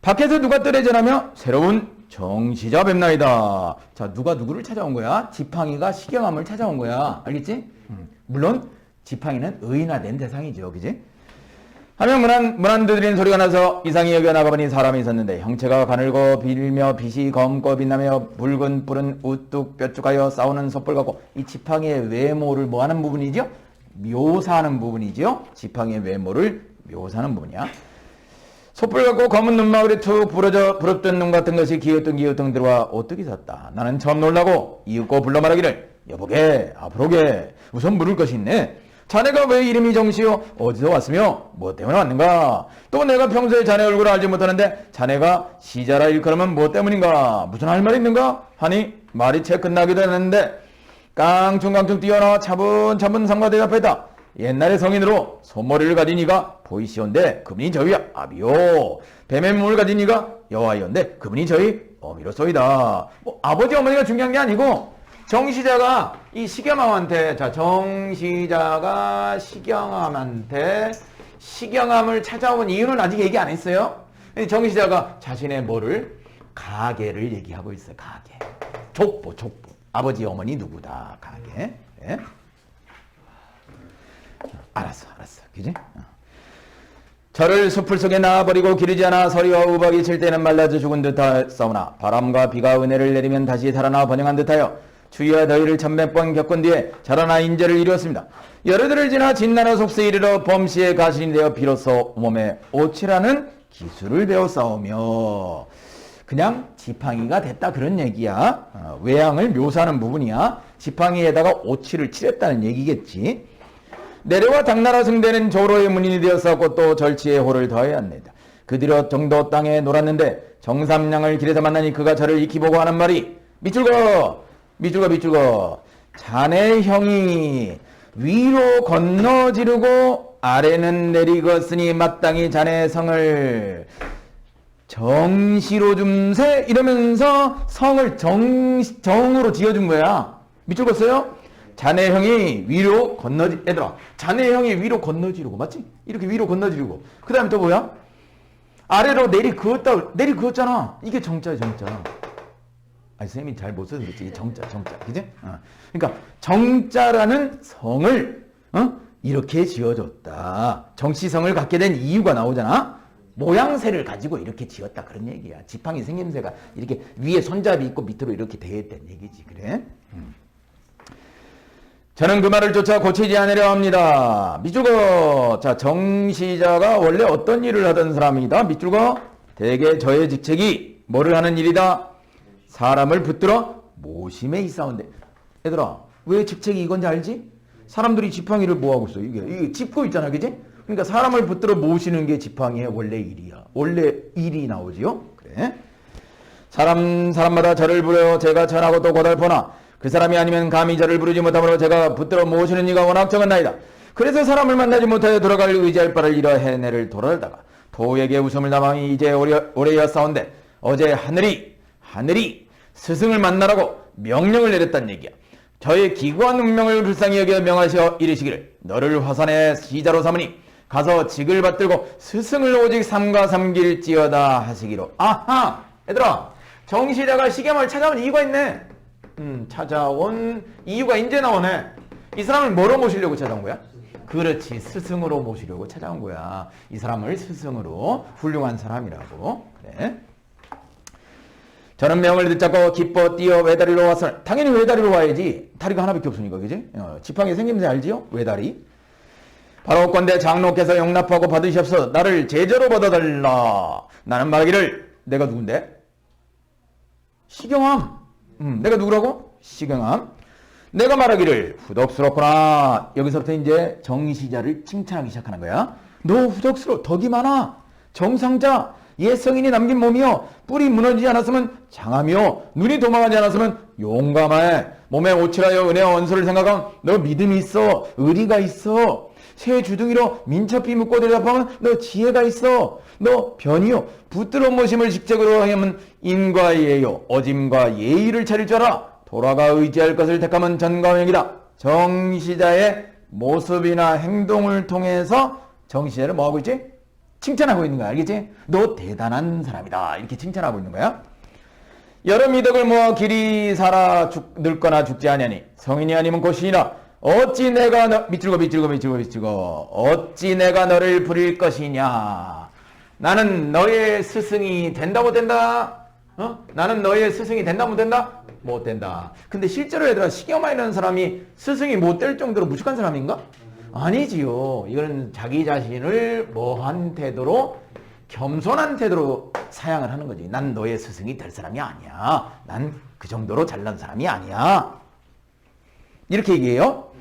밖에서 누가 뜨레전하며 새로운 정시자 뵙나이다. 자, 누가 누구를 찾아온 거야? 지팡이가 시경함을 찾아온 거야. 알겠지? 물론 지팡이는 의인화된 대상이죠. 그지? 하며 문안 두드리는 소리가 나서 이상히 여겨 나가보니 사람이 있었는데 형체가 가늘고 빌며 빛이 검고 빛나며 붉은 뿔은 우뚝 뾰족하여 싸우는 솥불 같고 이 지팡이의 외모를 뭐하는 부분이죠? 묘사하는 부분이죠. 지팡이의 외모를 묘사하는 부분이야. 솥불 같고 검은 눈망울이 툭 부러져 부럽던 눈 같은 것이 기우뚱 들어와 오뚝이 섰다. 나는 처음 놀라고 이윽고 불러 말하기를 여보게 앞으로게 우선 물을 것이 있네. 자네가 왜 이름이 정시오? 어디서 왔으며 뭐 때문에 왔는가? 또 내가 평소에 자네 얼굴을 알지 못하는데 자네가 시자라 일컬으면 뭐 때문인가? 무슨 할 말이 있는가? 하니 말이 채 끝나기도 했는데 깡충깡충 뛰어나와 차분차분 상과 대답했다. 옛날의 성인으로 소머리를 가진 이가 보이시온데 그분이 저희 아비요. 뱀의 몸을 가진 이가 여와이온데 그분이 저희 어미로소이다. 뭐 아버지 어머니가 중요한 게 아니고 정시자가 이 시경함한테, 자, 정시자가 시경함한테 시경함을 찾아온 이유는 아직 얘기 안 했어요. 정시자가 자신의 뭐를? 가계를 얘기하고 있어요. 가계. 족보. 아버지, 어머니 누구다. 가계. 네? 알았어. 그지? 저를 숲을 속에 놔버리고 기르지 않아 서리와 우박이 칠 때는 말라져 죽은 듯하 싸우나 바람과 비가 은혜를 내리면 다시 살아나 번영한 듯하여 추위와 더위를 천몇 번 겪은 뒤에 자라나 인재를 이루었습니다. 열흘을 지나 진나라 속세에 이르러 범시의 가신이 되어 비로소 몸에 오칠하는 기술을 배워싸우며 그냥 지팡이가 됐다 그런 얘기야. 외양을 묘사하는 부분이야. 지팡이에다가 오칠을 칠했다는 얘기겠지. 내려와 당나라 승대는 조로의 문인이 되었었고 또 절치의 호를 더해야 합니다. 그 뒤로 정도 땅에 놀았는데 정삼량을 길에서 만나니 그가 저를 익히 보고 하는 말이 미줄거 자네 형이 위로 건너지르고 아래는 내리걷으니 마땅히 자네 성을 정시로 줌세 이러면서 성을 정으로 지어준 거야. 밑줄 긋어요? 자네 형이 위로 얘들아, 자네 형이 위로 건너지르고, 맞지? 이렇게 위로 건너지르고. 그 다음에 또 뭐야? 아래로 내리그었잖아. 이게 정자야, 정자. 아니, 선생님이 잘 못 써서 그렇지. 정자. 그지? 그러니까 정자라는 성을, 이렇게 지어줬다. 정시성을 갖게 된 이유가 나오잖아. 모양새를 가지고 이렇게 지었다. 그런 얘기야. 지팡이 생김새가 이렇게 위에 손잡이 있고 밑으로 이렇게 되어 있다는 얘기지. 그래? 저는 그 말을 쫓아 고치지 않으려 합니다. 밑줄거. 자, 정시자가 원래 어떤 일을 하던 사람이다. 밑줄거. 대개 저의 직책이 뭐를 하는 일이다. 사람을 붙들어 모심에 있사온데. 얘들아, 왜 직책이 이건지 알지? 사람들이 지팡이를 뭐하고 있어? 이게 짚고 있잖아, 그지? 그러니까 사람을 붙들어 모시는 게 지팡이의 원래 일이야. 원래 일이 나오지요? 그래. 사람마다 저를 부려 제가 전하고 또 고달퍼나 그 사람이 아니면 감히 저를 부르지 못하므로 제가 붙들어 모시는 이가 워낙 적은나이다. 그래서 사람을 만나지 못하여 돌아갈 의지할 바를 잃어 해내를 돌아다가 도에게 웃음을 담아이 이제 오래였사온데 어제 하늘이 스승을 만나라고 명령을 내렸단 얘기야. 저의 기구한 운명을 불쌍히 여겨 명하시어 이르시기를 너를 화산의 시자로 삼으니 가서 직을 받들고 스승을 오직 삼가 삼길지어다 하시기로. 아하! 얘들아, 정시자가 시계만을 찾아온 이유가 있네. 찾아온 이유가 이제 나오네. 이 사람을 뭐로 모시려고 찾아온 거야? 그렇지, 스승으로 모시려고 찾아온 거야. 이 사람을 스승으로, 훌륭한 사람이라고. 그래. 저는 명을 듣잡고 기뻐 뛰어 외다리로 왔으나 당연히 외다리로 와야지. 다리가 하나밖에 없으니까, 그지? 지팡이 생김새 알지요? 외다리. 바로 건대 장로께서 용납하고 받으시옵소서. 나를 제자로 받아달라. 나는 말하기를 내가 누군데? 시경함. 내가 누구라고? 시경함. 내가 말하기를 후덕스럽구나. 여기서부터 이제 정시자를 칭찬하기 시작하는 거야. 너 후덕스러워. 덕이 많아. 정상자. 옛 성인이 남긴 몸이요. 뿔이 무너지지 않았으면 장하며 눈이 도망하지 않았으면 용감해. 몸에 오칠하여 은혜와 원수를 생각하면 너 믿음이 있어. 의리가 있어. 새 주둥이로 민첩히 묶고 대답하면 너 지혜가 있어. 너 변이요. 붙들어 모심을 직책으로 하면 인과 예요. 어짐과 예의를 차릴 줄 알아. 돌아가 의지할 것을 택하면 전가명이다. 정시자의 모습이나 행동을 통해서 정시자를 뭐하고 있지? 칭찬하고 있는 거야. 알겠지? 너 대단한 사람이다. 이렇게 칭찬하고 있는 거야. 여러 미덕을 모아 길이 살아 늙거나 죽지 아니하니 성인이 아니면 곧이니라. 어찌 내가 밑줄거 어찌 내가 너를 부릴 것이냐. 나는 너의 스승이 된다 못 된다? 나는 너의 스승이 된다 못 된다? 못 된다. 근데 실제로 얘들아, 시경마이라는 사람이 스승이 못 될 정도로 무식한 사람인가? 아니지요. 이거는 자기 자신을 뭐한 태도로, 겸손한 태도로 사양을 하는 거지. 난 너의 스승이 될 사람이 아니야. 난 그 정도로 잘난 사람이 아니야. 이렇게 얘기해요.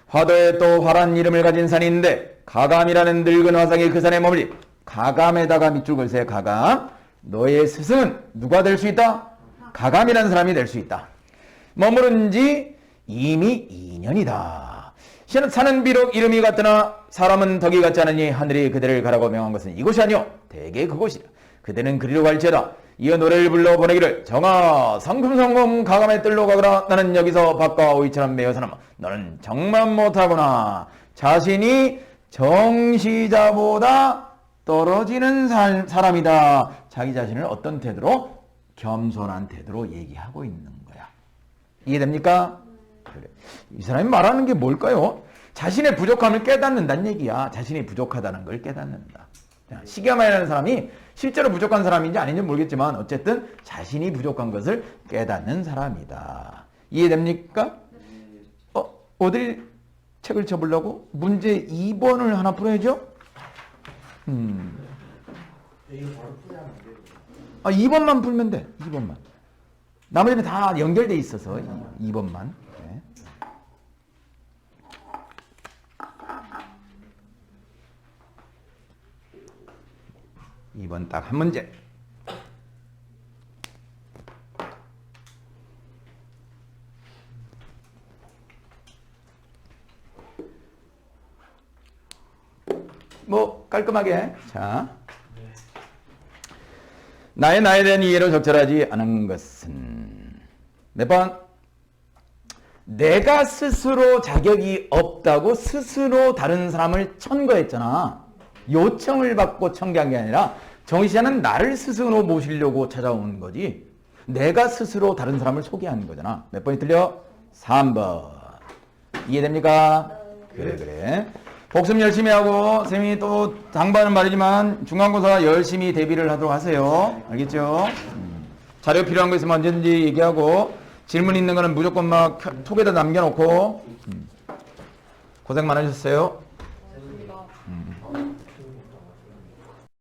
화도에 또 화란 이름을 가진 산이 있는데 가감이라는 늙은 화상이 그 산에 머물리. 가감에다가 밑줄 걸세요. 가감. 너의 스승은 누가 될 수 있다? 가감이라는 사람이 될 수 있다. 머무른 지 이미 2년이다. 산은 비록 이름이 같으나 사람은 덕이 같지 않으니 하늘이 그대를 가라고 명한 것은 이곳이 아니오. 대개 그곳이라. 그대는 그리로 갈지어다. 이어 노래를 불러 보내기를 정아 성품성금 가감의 뜰로 가거라. 나는 여기서 밖과 오이처럼 매여 사나마 너는 정말 못하구나. 자신이 정시자보다 떨어지는 사람이다. 자기 자신을 어떤 태도로? 겸손한 태도로 얘기하고 있는 거야. 이해됩니까? 그래. 이 사람이 말하는 게 뭘까요? 자신의 부족함을 깨닫는다는 얘기야. 자신이 부족하다는 걸 깨닫는다. 시경마이라는 사람이 실제로 부족한 사람인지 아닌지 모르겠지만 어쨌든 자신이 부족한 것을 깨닫는 사람이다. 이해됩니까? 어딜 책을 쳐보려고? 문제 2번을 하나 풀어야죠? 2번만 풀면 돼. 2번만. 나머지는 다 연결돼 있어서 2번만. 네. 2번 딱 한 문제. 깔끔하게. 자, 나에 대한 이해로 적절하지 않은 것은 몇 번? 내가 스스로 자격이 없다고 스스로 다른 사람을 청구했잖아. 요청을 받고 청구한 게 아니라 정시자는 나를 스스로 모시려고 찾아온 거지. 내가 스스로 다른 사람을 소개하는 거잖아. 몇 번이 틀려? 3번. 이해됩니까? 그래. 복습 열심히 하고 쌤이 또 당부하는 말이지만 중간고사 열심히 대비를 하도록 하세요. 알겠죠? 자료 필요한 거 있으면 언제든지 얘기하고 질문 있는 거는 무조건 막 톡에다 남겨놓고 고생 많으셨어요.